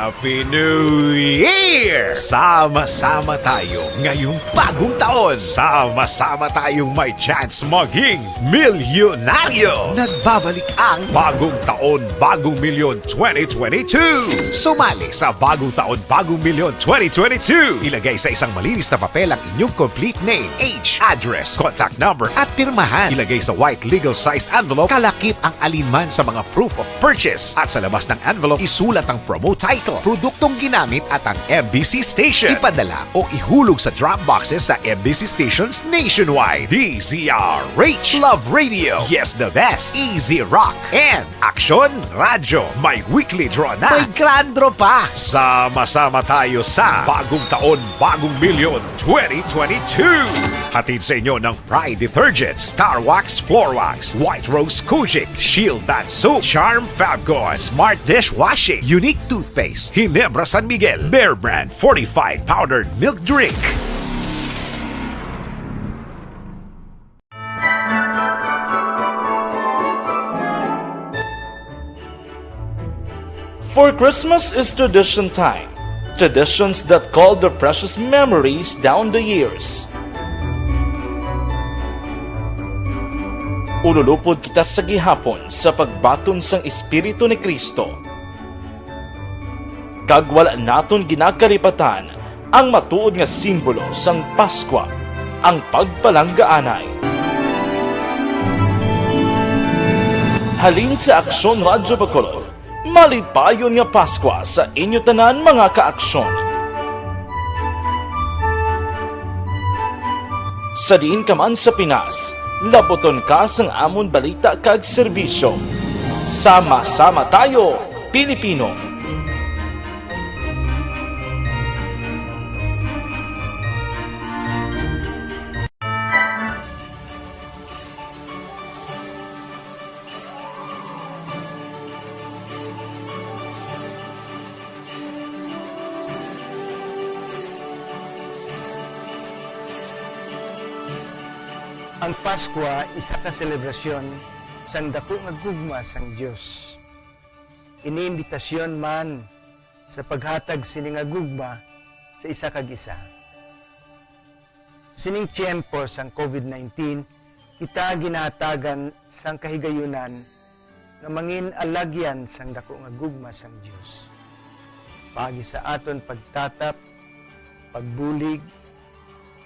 Happy New Year! Sama-sama tayo ngayong bagong taon. Sama-sama tayong may chance maging milyonaryo. Nagbabalik ang Bagong Taon, Bagong Milyon 2022. Sumali sa Bagong Taon, Bagong Milyon 2022. Ilagay sa isang malinis na papel ang inyong complete name, age, address, contact number at pirmahan. Ilagay sa white legal-sized envelope, kalakip ang alinman sa mga proof of purchase. At sa labas ng envelope, isulat ang promo title, produktong ginamit at ang MBC station. Ipadala o ihulog sa drop boxes sa MBC stations nationwide. DZRH, Love Radio, Yes the Best, Easy Rock, and Aksyon Radyo. May weekly draw na. May grand draw pa. Sama-sama tayo sa Bagong Taon, Bagong Milyon 2022. Hatid sa inyo ng Pride Detergent, Star Wax Floor Wax, White Rose Kojic, Shield Bath Soap, Charm Fabgone, Smart Dishwashing, Unique Toothpaste, Ginebra San Miguel, Bear Brand Fortified Powdered Milk Drink. For Christmas is tradition time. Traditions that call the precious memories down the years. Ululupod kita sa gihapon sa pagbaton sang Espiritu ni Kristo. Kag wala naton ginakalipatan ang matuod nga simbolo sang Paskwa, ang pagpalanggaanay. Halin sa Aksyon Radyo Bacolod, malipayon nga Paskwa sa inyo tanan mga kaaksyon. Sa diin ka man sa Pinas, laboton ka sang amon balita kag serbisyo. Sama-sama tayo, Pilipino. Ang Paskwa isa ka selebrasyon sang dako nga gugma sang Dios. inimbitasyon man sa paghatag sining nga gugma sa isa kag isa. Sining tiyempo sang COVID-19, kita ginahatagan sang kahigayunan nga mangin alagyan sang dako nga gugma sang Dios. Pagi sa aton pagtatap, pagbulig,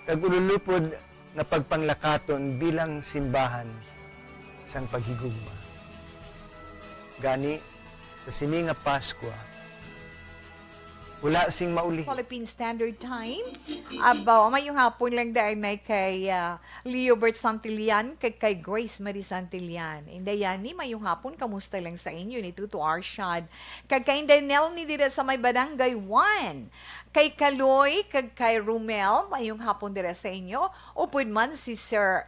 kag ululupod nga pagpanglakaton bilang simbahan sang paghigugma. Gani sa sini nga Pasko, wala sing mauli. Philippine Standard Time. Abaw, mayong hapon lang dahil na kay Leobert Santillan, kay Grace Marie Santillan. Inday yani, mayong hapon, kamusta lang sa inyo ni Tuto Arshad. Kay Nel ni dira sa may barangay 1. Kay Kaloy, kay Romel, mayong hapon dira sa inyo. Upod man si Sir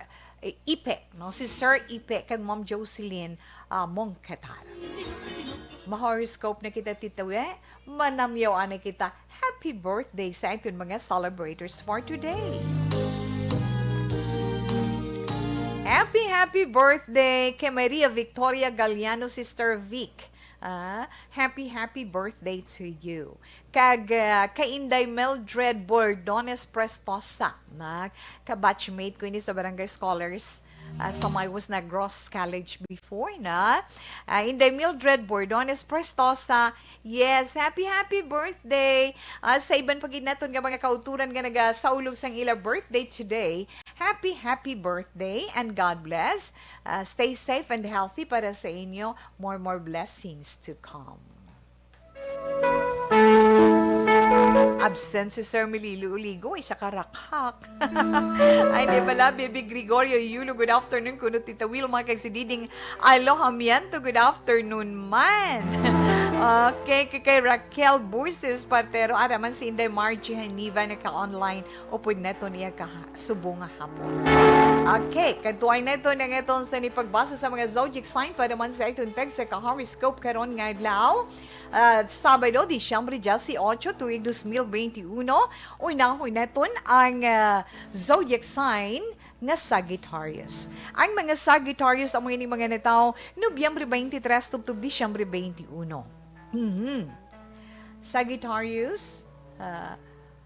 Ipe, no? Si Sir Ipe, kay Ma'am Jocelyn Mongkatar. Ma-horoscope na kita, titawe. Manamyaw na kita. Happy birthday sa ating mga celebrators for today. Happy birthday kay Maria Victoria Galliano, Sister Vic. Happy birthday to you. Kag kay Inday Mildred Bordones Prestosa, ka-batchmate ko ini sa Barangay Scholars sa Maywas na Gross College before na. Inday Mildred Bordones Prestosa, yes, happy birthday. Sa iban pagid naton nga mga kauturan nga nagasaulog sang ila birthday today. Happy birthday and God bless. Stay safe and healthy para sa inyo. More blessings to come. Absent si Sir Melilo Uligo, isa karakhak. Ay, di bala, Baby Gregorio Yulo, good afternoon. Kuno Tita Wilma, kag si Diding Alohamiento, good afternoon man. Okay, kay Raquel Burses Partero, araman si Inday Margie Haniva, naka-online, upod neto niya subong nga hapon. Okay, katuay neto na itong sa nipagbasa sa mga zodiac sign para man sa itong text sa ka-horoscope karon nga adlaw. Sabado, Disyembre 18, tuig 2021. Unang neton ang zodiac sign nga Sagittarius. Ang mga Sagittarius, ang mga netaw, Nobyembre 23, tubtub Disyembre 21. Sagittarius,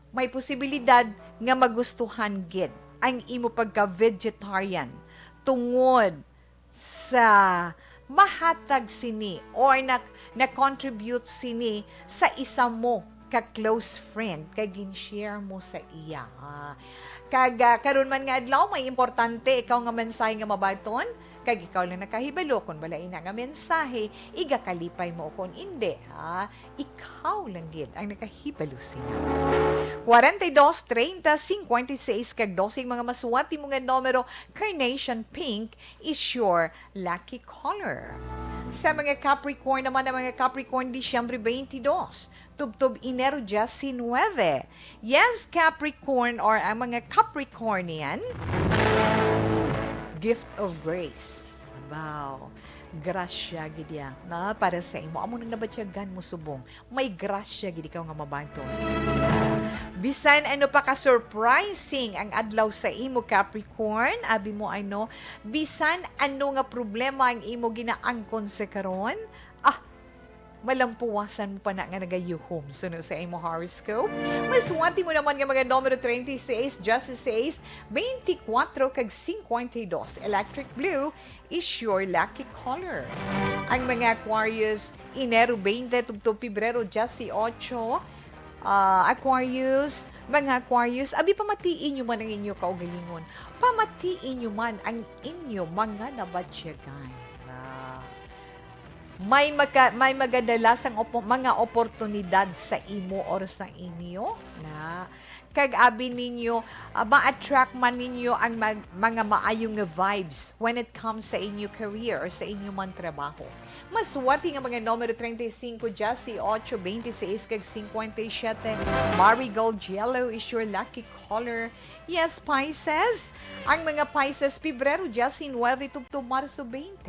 may posibilidad nga magustuhan gid ang imo pagka-vegetarian tungod sa mahatag sini or na-contribute sini sa isa mo ka-close friend kay gin-share mo sa iya. Karon man nga adlaw, may importante ikaw nga mensahe nga mabaton, kag ikaw lang nakahibalo kung wala ina nga mensahe, igakalipay mo kung hindi, ikaw lang gid ang nakahibalo sina. 42, 30, 56 kag 12 mga masuwati mo nga numero, Carnation Pink is your lucky color. Sa mga Capricorn naman, ang mga Capricorn, Disyembre 22, tubtob Enero 19. Yes, Capricorn or ang mga Capricornian, gift of grace. Wow. Grasya gidya na para sa imo. Amo nang nabatyagan mo subong. May grasya gid ikaw nga mabanton. Bisan ano pa ka surprising ang adlaw sa imo Capricorn, abi mo ano, bisan ano nga problema ang imo ginaangkon sa karon, malampuwasan mo pa na nga nagayuhom suno sa imo horoscope. Maswati mo naman nga mga numero 36, 16, 24 kag 52. Electric blue is your lucky color. Ang mga Aquarius, Enero 20 tugtog Pebrero 18, Aquarius, mga Aquarius, abi pamatiin nyo man ang inyo kaugalingon. Pamatiin nyo man ang inyo mga nabatsyagan. May magadalasang mga oportunidad sa imo or sa inyo na kag abi ninyo ma-attract man ninyo ang mga maayong vibes when it comes sa inyo career or sa inyo man trabaho. Maswati nga mga numero 35, 18, 26 kag 57. Marigold yellow is your lucky color. Yes, Pisces. Ang mga Pisces, Pebrero 19 tubtub Marso 20.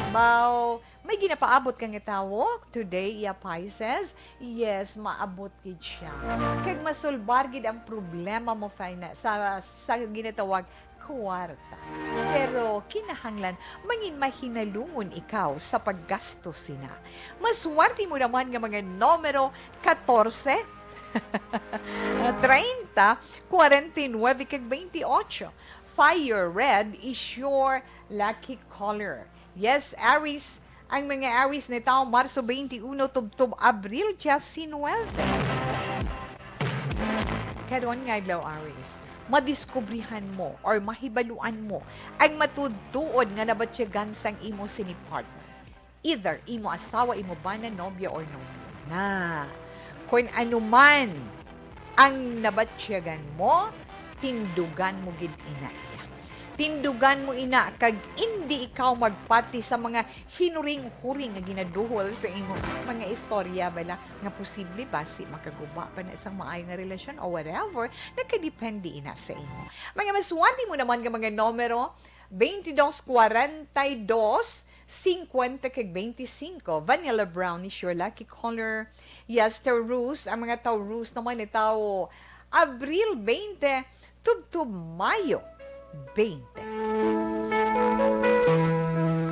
Bao, may ginapaabot kang itawo today, iya Pisces. Yes, maabot gid siya. Kag masulbar gid ang problema mo sa ginatawag kwarta. Pero kinahanglan mangin mahinalungon ikaw sa paggasto sina. Maswerte mo naman nga mga numero 14, 30, 49 kag 28. Fire red is your lucky color. Yes, Aries, ang mga Aries na taong Marso 21 tubtob Abril 19. Karon nga adlaw Aries, madiskubrihan mo or mahibaluan mo ang matudtuod nga nabatsyagan sang imo sini partner. Either imo asawa, imo bana, nobya or nobya na. Kung ano man ang nabatsyagan mo, tindugan mo gid ina. Tindugan mo ina kag hindi ikaw magpati sa mga hinuring-huring nga ginaduhol sa imo mga istorya bala nga posible basi makaguba pa na isang maayo nga relasyon or whatever, nakadepende ina sa imo. Mga maswati mo naman nga mga numero 22, 42, 50 kag 25. Vanilla brown is your lucky color. Yes, Taurus, ang mga Taurus naman ni tao Abril 20 tubtob Mayo 20.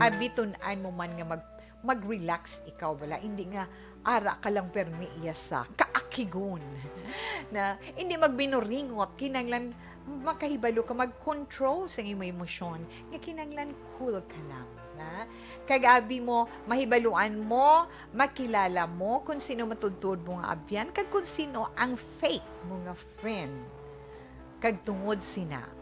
Abitunan mo man nga mag-relax ikaw bala, hindi nga ara ka lang permi iya sa kaakigon na hindi magbinuringot, kinanglan makahibalo ka mag-control sa imo emosyon nga kinanglan cool ka lang na kagabi mo mahibaluan mo, makilala mo kung sino matudtod mo nga abyan kag kung sino ang fake mo nga friend kag tungod sina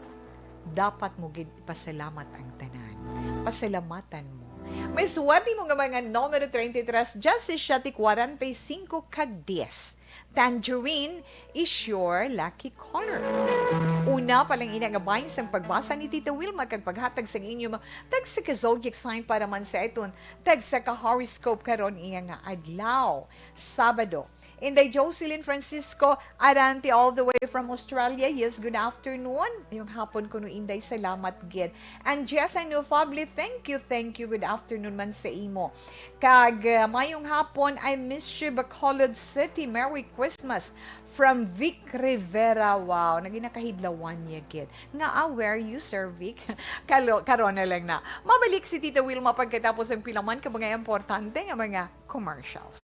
dapat mo gid pasalamat ang tanan. Pasalamatan mo. May suwati mo nga mga numero 33, Justice Shati 45 kag 10. Tangerine is your lucky color. Una palang ina nga bahin sang pagbasa ni Tita Wilma kag paghatag sa inyo tag sa ka-zodiac sign para man sa iton tag sa ka-horoscope karon iya nga adlaw Sabado. Inday Jocelyn Francisco Arante all the way from Australia. Yes, good afternoon. Yung hapon ko no Inday, salamat gid. And Jess and Fably, thank you. Good afternoon man sa imo. Kag mayong hapon, I miss you Bacolod City. Merry Christmas from Vic Rivera. Wow, naginakahidlawan niya gid. Nga where you sir Vic? Karon na lang na. Mabalik si Tita Wilma pagkatapos ang pilaman ka mga importante nga mga commercials.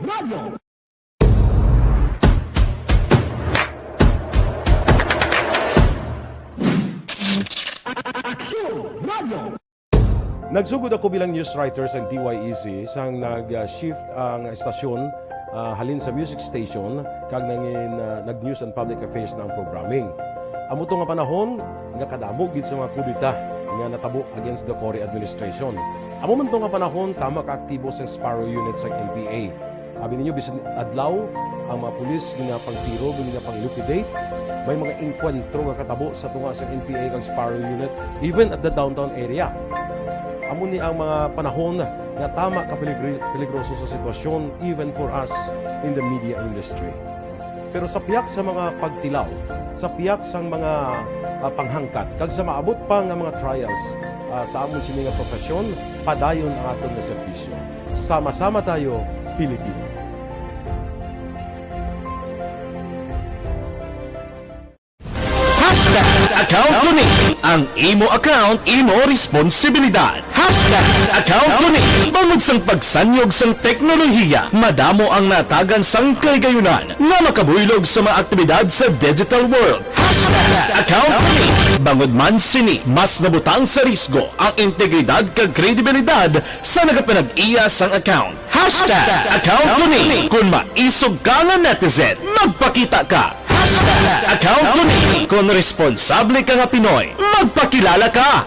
Radio. Nagsugod ako bilang news writer sa DYEZ sang nag-shift ang estasyon halin sa music station kag nag-news and public affairs na ang programming. Amo to nga panahon nga kadamo gid sa mga kudita nga natabo against the Cory administration. Amo man to nga panahon tama ka aktibo sa Sparrow unit sa NPA. Abi ninyo bisan adlaw ang mga pulis nga pangtiro nga pang-liquidate. May mga enkwentro nga katabo sa tunga sa NPA kag Sparrow unit even at the downtown area. Amo ni ang mga panahon nga tama ka peligroso sa sitwasyon even for us in the media industry. Pero sa piyak sa mga pagtilaw, sa piyak sang mga panghangkat, kag sa maabot pa nga mga trials sa amon sini nga profesyon, padayon ang aton nga serbisyo. Sama-sama tayo, Pilipino. Account ko ni ang imo account, imo responsibilidad. Account ko ni bangod sang pagsanyog sang teknolohiya, madamo ang natagan sang kaygayunan nga makabuylog sa mga aktibidad sa digital world. Account ko ni bangod man sini mas nabutang sa risgo ang integridad kag kredibilidad sa nagapanag-iya sang account. Account ko ni kung maisog ka nga netizen, magpakita ka. Account ko ni kung responsable ka nga Pinoy, magpakilala ka.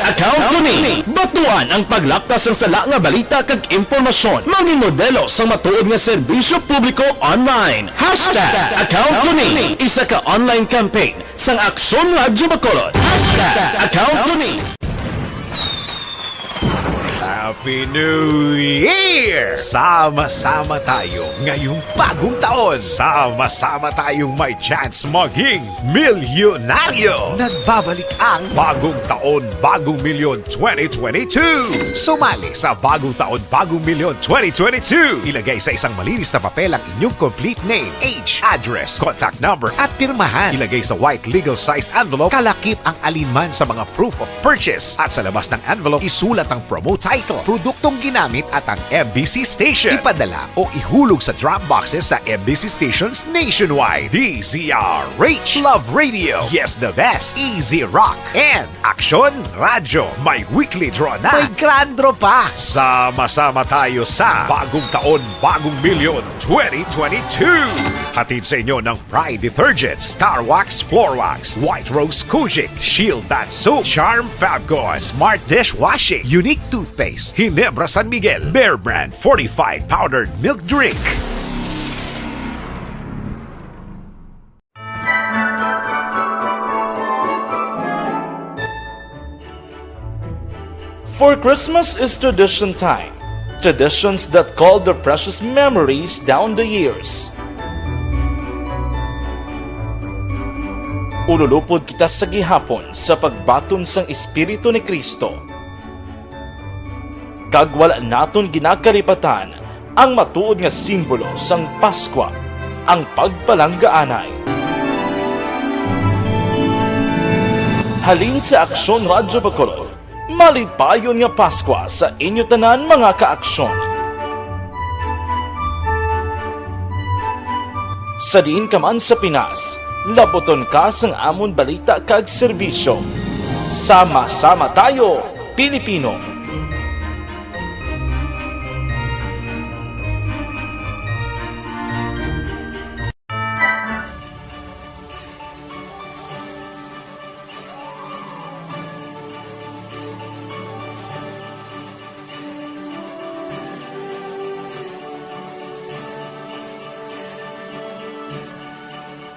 Account ko ni batuan ang paglaptas ng sala nga balita kag impormasyon, maging modelo sa matuod nga serbisyo publiko online. Account ko ni isa ka online campaign sang Aksyon Radyo Bacolod. Account ko ni Happy New Year! Sama-sama tayo ngayong bagong taon. Sama-sama tayong may chance maging milyonaryo. Nagbabalik ang Bagong Taon, Bagong Milyon 2022. Sumali sa Bagong Taon, Bagong Milyon 2022. Ilagay sa isang malinis na papel ang inyong complete name, age, address, contact number at pirmahan. Ilagay sa white legal-sized envelope, kalakip ang alinman sa mga proof of purchase. At sa labas ng envelope, isulat ang promo title, produktong ginamit at ang MBC station. Ipadala o ihulog sa drop boxes sa MBC stations nationwide. DZRH, Love Radio, Yes the Best, Easy Rock, and Action Radyo. May weekly draw na. May grand draw pa. Sama-sama tayo sa Bagong Taon, Bagong Milyon 2022. Hatid sa inyo ng Pride Detergent, Star Wax Floor Wax, White Rose Kojic, Shield Bath Soap, Charm Fabcon, Smart Dishwashing, Unique Toothpaste, Ginebra San Miguel, Bear Brand Fortified Powdered Milk Drink. For Christmas is tradition time. Traditions that call their precious memories down the years. Ululupod kita sa gihapon sa pagbaton sang Espiritu ni Kristo. Kag wala naton ginakalipatan ang matuod nga simbolo sang Paskwa, ang pagpalanggaanay. Halin sa Aksyon Radyo Bacolod, malipayon nga Paskwa sa inyo tanan mga kaaksyon. Sa diin ka man sa Pinas, laboton ka sang amon balita kag serbisyo. Sama-sama tayo, Pilipino.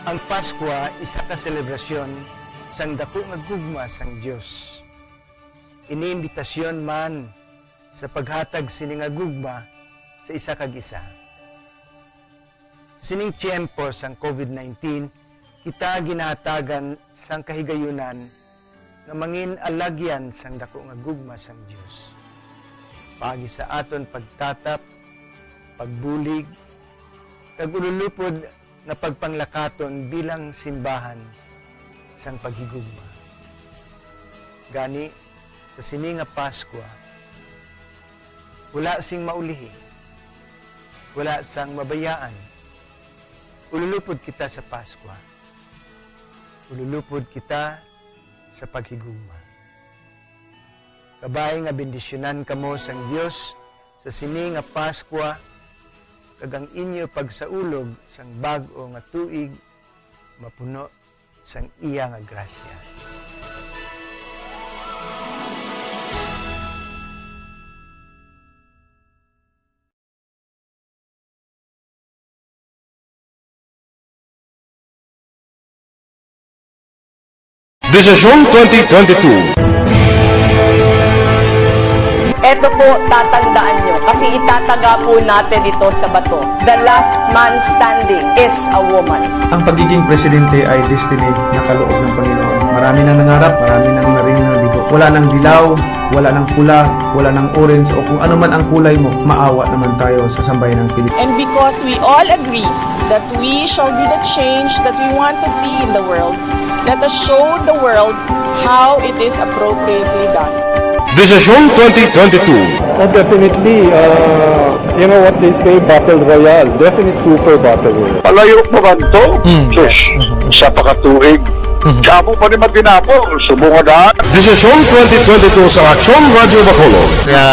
Ang Paskwa isa ka selebrasyon sang dako nga gugma sang Dios. Iniimbitasyon man sa paghatag sini nga gugma sa isa kag isa. Sa sining tiyempo sang COVID-19, kita ginahatagan sang kahigayunan nga mangin alagyan sang dako nga gugma sang Dios. Pagi sa aton pagtatap, pagbulig, kag ululupod na pagpanglakaton bilang simbahan sang paghigugma. Gani, sa sini nga Paskwa, wala sing maulihi, wala sang mabayaan. Ululupod kita sa Paskwa. Ululupod kita sa paghigugma. Kabay nga bendisyonan kamo sang Dios sa sini nga Paskwa, kag ang inyo pagsaulog sang bag-o nga tuig mapuno sang iya nga grasya. Desisyon 2022. Ito po, tatandaan nyo, kasi itataga po natin ito sa bato. The last man standing is a woman. Ang pagiging presidente ay destiny na kaloob ng Panginoon. Marami nang nangarap, marami nang narinig na bigo. Wala nang dilaw, wala nang pula, wala nang orange, o kung ano man ang kulay mo, maawa naman tayo sa sambayan ng Pilipinas. And because we all agree that we shall be the change that we want to see in the world, let us show the world how it is appropriately done. Desisyon 2022. Oh, definitely, you know what they say, Battle Royale. Definite super Battle Royale. Palayo mo ba ito? Sus, sa pakatuig. Kamo pa rin matinapo, subungadaan. Desisyon 2022 sa Aksyon Radyo Bacolod. Kaya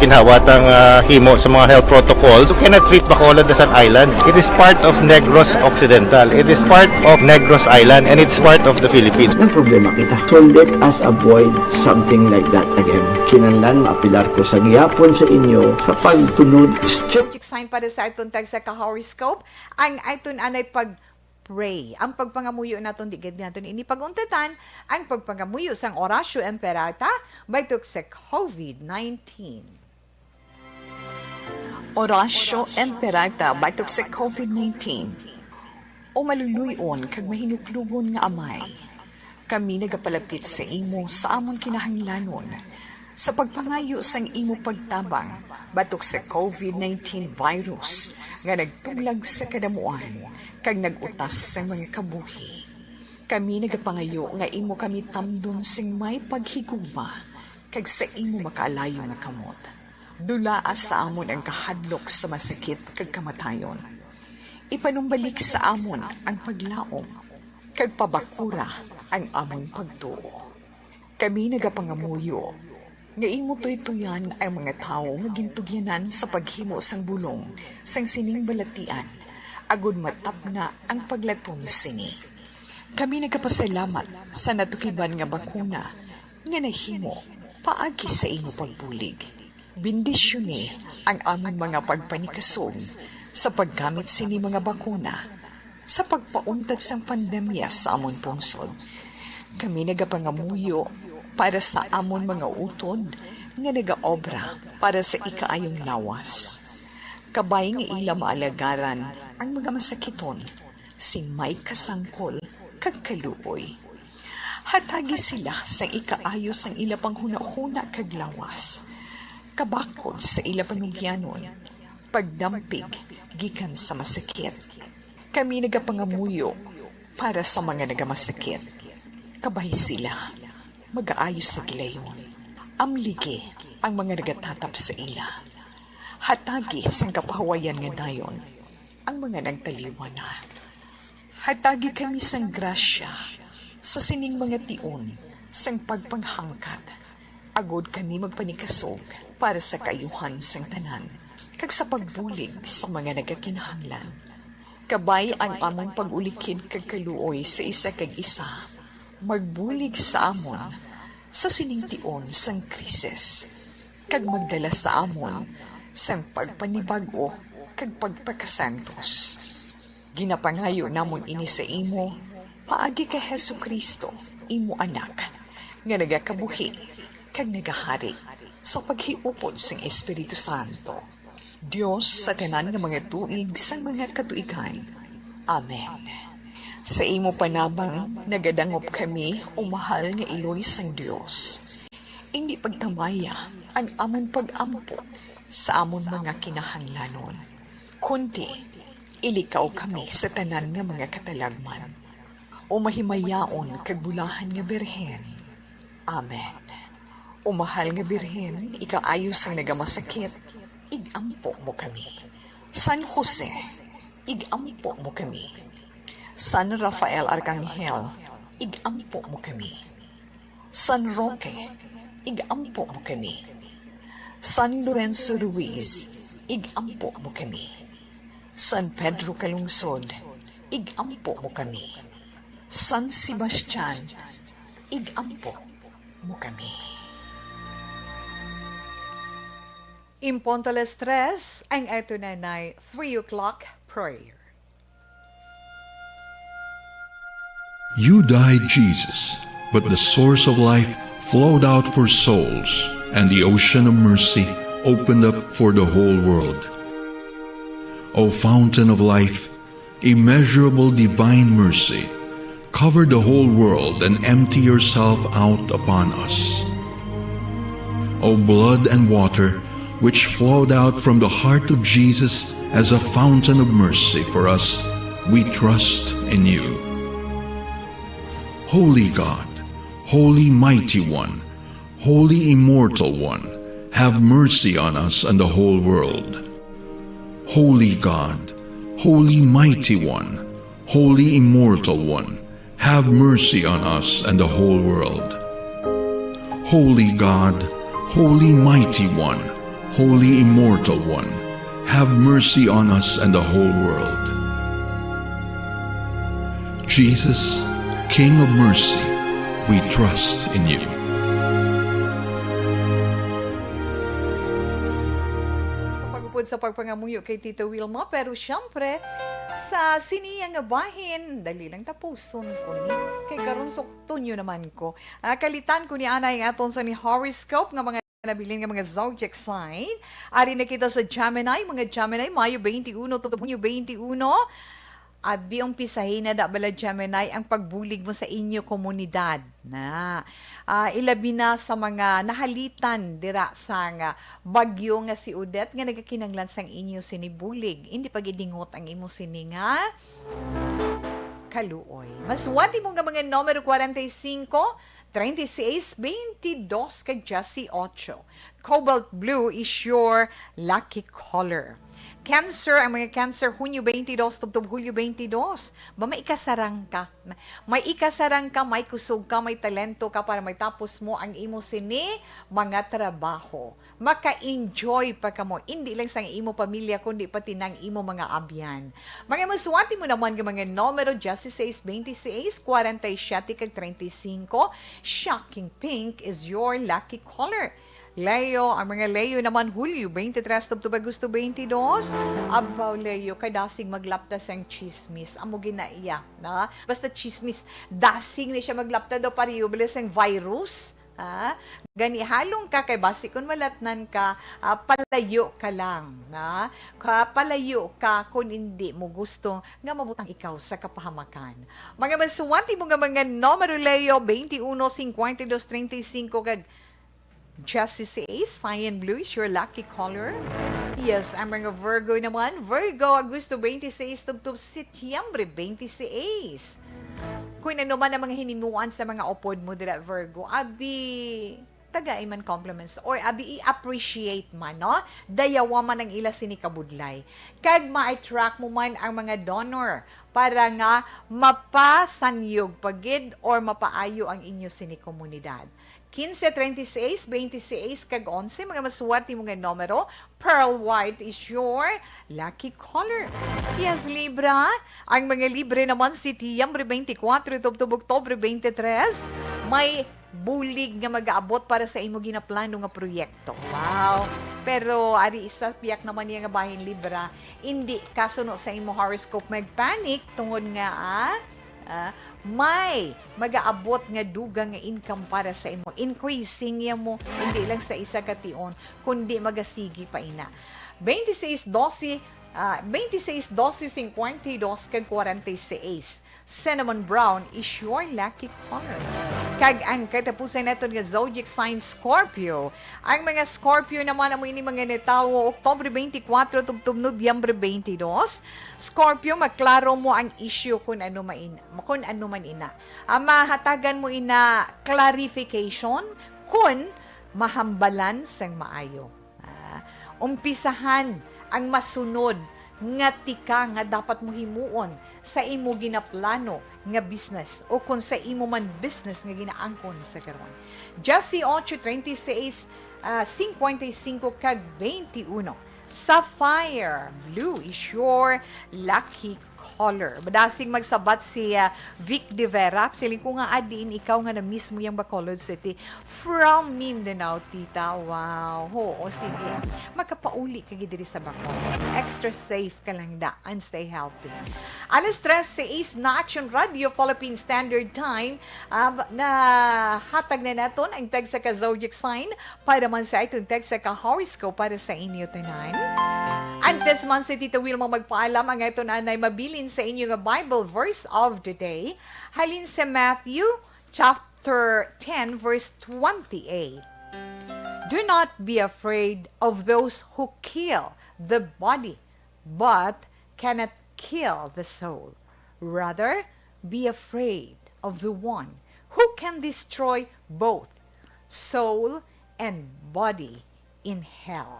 ginhawatang himo sa mga health protocols. You cannot treat Bacolod as an island. It is part of Negros Occidental. It is part of Negros Island and it's part of the Philippines. Ang problema kita. So let us avoid something like that again. Kinahanglan maapilar ko sa gihapon sa inyo sa pagtunod strict Sign para sa itong tag sa ka-horoscope, ang iton anay pray. Ang pagpangamuyo naton di gid naton ini paguntatan ang pagpangamuyo sang Oratio Imperata baitok sa COVID-19. Oratio Imperata baitok sa COVID-19. O maluluyon kag mahinuklugon nga amay. Kami nagapalapit sa imo sa amon kinahanglanon sa pagpangayo sang imo pagtabang batok sa COVID-19 virus nga nagtuglag sa kadamuan kag nagutas sa mga kabuhi. Kami nagapangayo nga imo kami tamdon sing may paghigugma kag sa imo makaalayo nga kamot. Dulaas sa amon ang kahadlok sa masakit kag kamatayon. Ipanumbalik sa amon ang paglaom kag pabakura ang amon pagtuo. Kami nagapangamuyo nga imo tuytuyan ang mga tao nga gintugyanan sa paghimo sang bulong sang sining balatian agud matapna ang paglatom sini. Kami nagapasalamat sa natukiban nga bakuna nga nahimo paagi sa imo pagbulig. Bendisyone ang among mga pagpanikasog sa paggamit sini mga bakuna sa pagpauntat sang pandemya sa amon pungsod. Kami nagapangamuyo para sa amon mga utod nga nagaobra para sa ikaayong lawas. Kabay nga ila maalagaran ang mga masakiton, sing may kasangkol kag kaluoy. Hatagi sila sa ikaayo sang ila panghuna-huna kag lawas. Kabakod sa ila panugyanon, pagdampig gikan sa masakit. Kami nagapangamuyo para sa mga nagamasakit. Kabay sila, mag-aayos sa gilayon. Amligi ang mga nagatatap sa ila. Hatagi sang kapahawayan nga dayon, ang mga nagtaliwa na. Hatagi kami sang grasya sa sining mga tion, sang pagpanghangkat. Agod kami magpanikasog para sa kayuhan sang tanan, kag sa pagbulig sa mga nagakinahanglan. Kabay ang among pag-ulikid kag kaluoy sa isa kag isa, magbulig sa amon sa siningtion sang krisis, kag magdala sa amon sang pagpanibago kag pagpakasantos. Ginapangayo namon ini sa imo, paagi kay Hesukristo, imo anak, nga nagakabuhi kag nagahari sa paghiupod sang Espiritu Santo. Diyos sa tanan nga mga tuig sang mga katuigan. Amen. Sa imo panabang, nagadangop kami o mahal nga iloy sang Diyos. Hindi pagtamaya ang amon pag-ampo sa amon mga kinahanglanon. Kundi, ilikaw kami sa tanan nga mga katalagman. O mahimayaon kag bulahan nga birhen. Amen. O mahal nga birhen, ikaayo sang nagamasakit, igampo mo kami. San Jose, igampo mo kami. San Rafael Arcangel, igampo mo kami. San Roque, igampo mo kami. San Lorenzo Ruiz, igampo mo kami. San Pedro Calungsod, igampo mo kami. San Sebastian, igampo mo kami. Imponto alas 3, ang ito na 3 o'clock prayer. You died, Jesus, but the source of life flowed out for souls, and the ocean of mercy opened up for the whole world. O fountain of life, immeasurable divine mercy, cover the whole world and empty yourself out upon us. O blood and water, which flowed out from the heart of Jesus as a fountain of mercy for us, we trust in you. Holy God, Holy Mighty One, Holy Immortal One, have mercy on us and the whole world. Holy God, Holy Mighty One, Holy Immortal One, have mercy on us and the whole world. Holy God, Holy Mighty One, Holy Immortal One, have mercy on us and the whole world. Jesus, King of mercy, we trust in you. Sa pagpapod sa pagpangamuyo kay Tito Wilma, pero syempre, Sa siniyang nga bahin, dali lang tapuson ko ni. Kay karon tunyo naman ko. Kalitan ko ni Ana yung aton sa ni horoscope nga mga nabilin nga mga zodiac sign. Ari na kita sa Gemini, mga Gemini, Mayo 21, Hunyo 21. Abi ang pisahin na bala Gemini ang pagbulig mo sa inyo komunidad na ilabi na sa mga nahalitan dira sa nga bagyo nga si Odette nga nagakinanglan sang inyo sinibulig hindi pagidingot ang imo sini nga kaluoy. Maswati mo nga mga numero 45 36, 22 kag 18. Cobalt blue is your lucky color. Cancer, ang mga Cancer, Hunyo 22, tubtob Hulyo 22. Ba may ikasarang ka? May ikasarang ka, may kusog ka, may talento ka para may tapos mo ang imo sini mga trabaho. Maka-enjoy pa ka mo. Hindi lang sa imo pamilya, kundi pati ng imo mga abyan. Mga maswati mo naman ng mga numero 16, 26, 47, 35. Shocking pink is your lucky color. Leo, ang mga Leo naman, Hulyo 23, tubtob Agosto 22. Abaw, Leo, kadasing maglaptas ang chismis. Amo ginaiya, na? Basta chismis, dasing na siya maglapta daw pariyo, bilis ang virus. Gani halong ka kay basi kung malatnan ka, palayo ka lang, na? Palayo ka kung hindi mo gusto nga mabutang ikaw sa kapahamakan. Mga masuwati mo nga mga numero Leo, 21, 52, 35, kag Justice Ace, Cyan Blue is your lucky color. Yes, ang mga Virgo naman. Virgo, Agosto 26, tubtob Setyembre 26. Kung ano man ang mga hinimuan sa mga upod mo dira Virgo, abi tagay man compliments or abi i-appreciate man, no? Dayawa man ang ila sinikabudlay. Kag ma-attract mo man ang mga donor para nga mapasanyog pagid or mapaayo ang inyo sinikomunidad. 15, 36, 26, kag 11, mga maswerte mga numero. Pearl white is your lucky color. Yes, Libra. Ang mga Libre naman, Setyembre 24, tubtob Oktubre 23, may bulig nga mag-aabot para sa imo ginaplano nga proyekto. Wow! Pero ari isa piyak naman niya nga bahin Libra, hindi kasuno sa imo horoscope magpanic tungod nga may mag-aabot nga dugang nga income para sa imo. Increasing ya mo, hindi lang sa isa ka tion, kundi magasigi pa ina. 26, 12, 52, kag 46. Cinnamon brown is your lucky color. Kag ang katapusan nato nga zodiac sign Scorpio. Ang mga Scorpio naman amo ini mga netawo Oktubre 24 tubtob Nobyembre 22. Scorpio, maklaro mo ang issue kung ano man ina. Mahatagan mo ina clarification kung mahambalan sang maayo. Umpisahan ang masunod nga tika nga dapat mo himuon sa imo ginaplano nga business o kung sa imo man business nga ginaangkon sa karon. Jesse 8:36, 55 kag 21. Sapphire blue is your lucky color. Badasing magsabat si Vic De Vera. Siling ko nga adin, ikaw nga na mismo yung Bacolod City from Mindanao, tita. Wow. O sige. Magkapauli ka diri sa Bacolod. Extra safe ka lang da and stay healthy. Alas 3:06 na Action Radio Philippine Standard Time. Na hatag na naton ang tag sa ka-zodiac sign para man sa itong tag sa ka-horoscope para sa inyo tanan. Antes man si Tita Wilma magpaalam ang ito na anay mabilin sa inyo nga Bible verse of the day. Halin sa Matthew chapter 10 verse 28. Do not be afraid of those who kill the body, but cannot kill the soul. Rather, be afraid of the one who can destroy both soul and body in hell.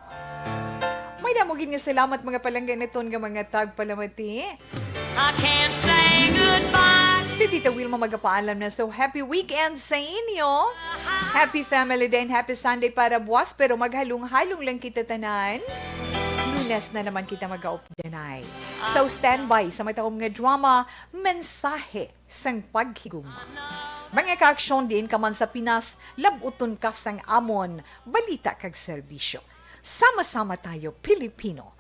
May damogin nga salamat mga palanggan naton nga mga tagpalamati. I can't say goodbye. Si Tita Wilma magpaalam na. So, happy weekend sa inyo. Happy family day and happy Sunday para buwas. Pero maghalong-halong lang kita tanan. Lunes na naman kita mag-aupdanay. So, standby sa may taong nga drama, mensahe sang paghigugma. Mga ka-aksyon din ka man sa Pinas, labuton ka sang amon, balita kag serbisyo. Sama-sama tayo, Pilipino.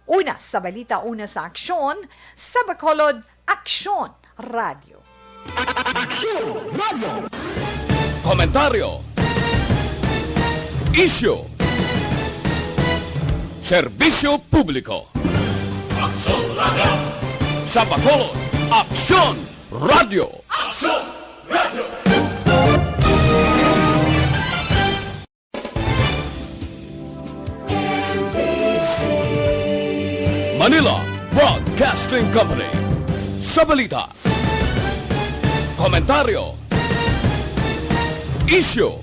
Una sa balita, una sa aksyon, sa Bacolod, Aksyon Radio. Komentaryo, issue, serbisyo publiko. Sa Bacolod, Aksyon Radio. Manila Broadcasting Company. Sa balita, komentaryo, issue,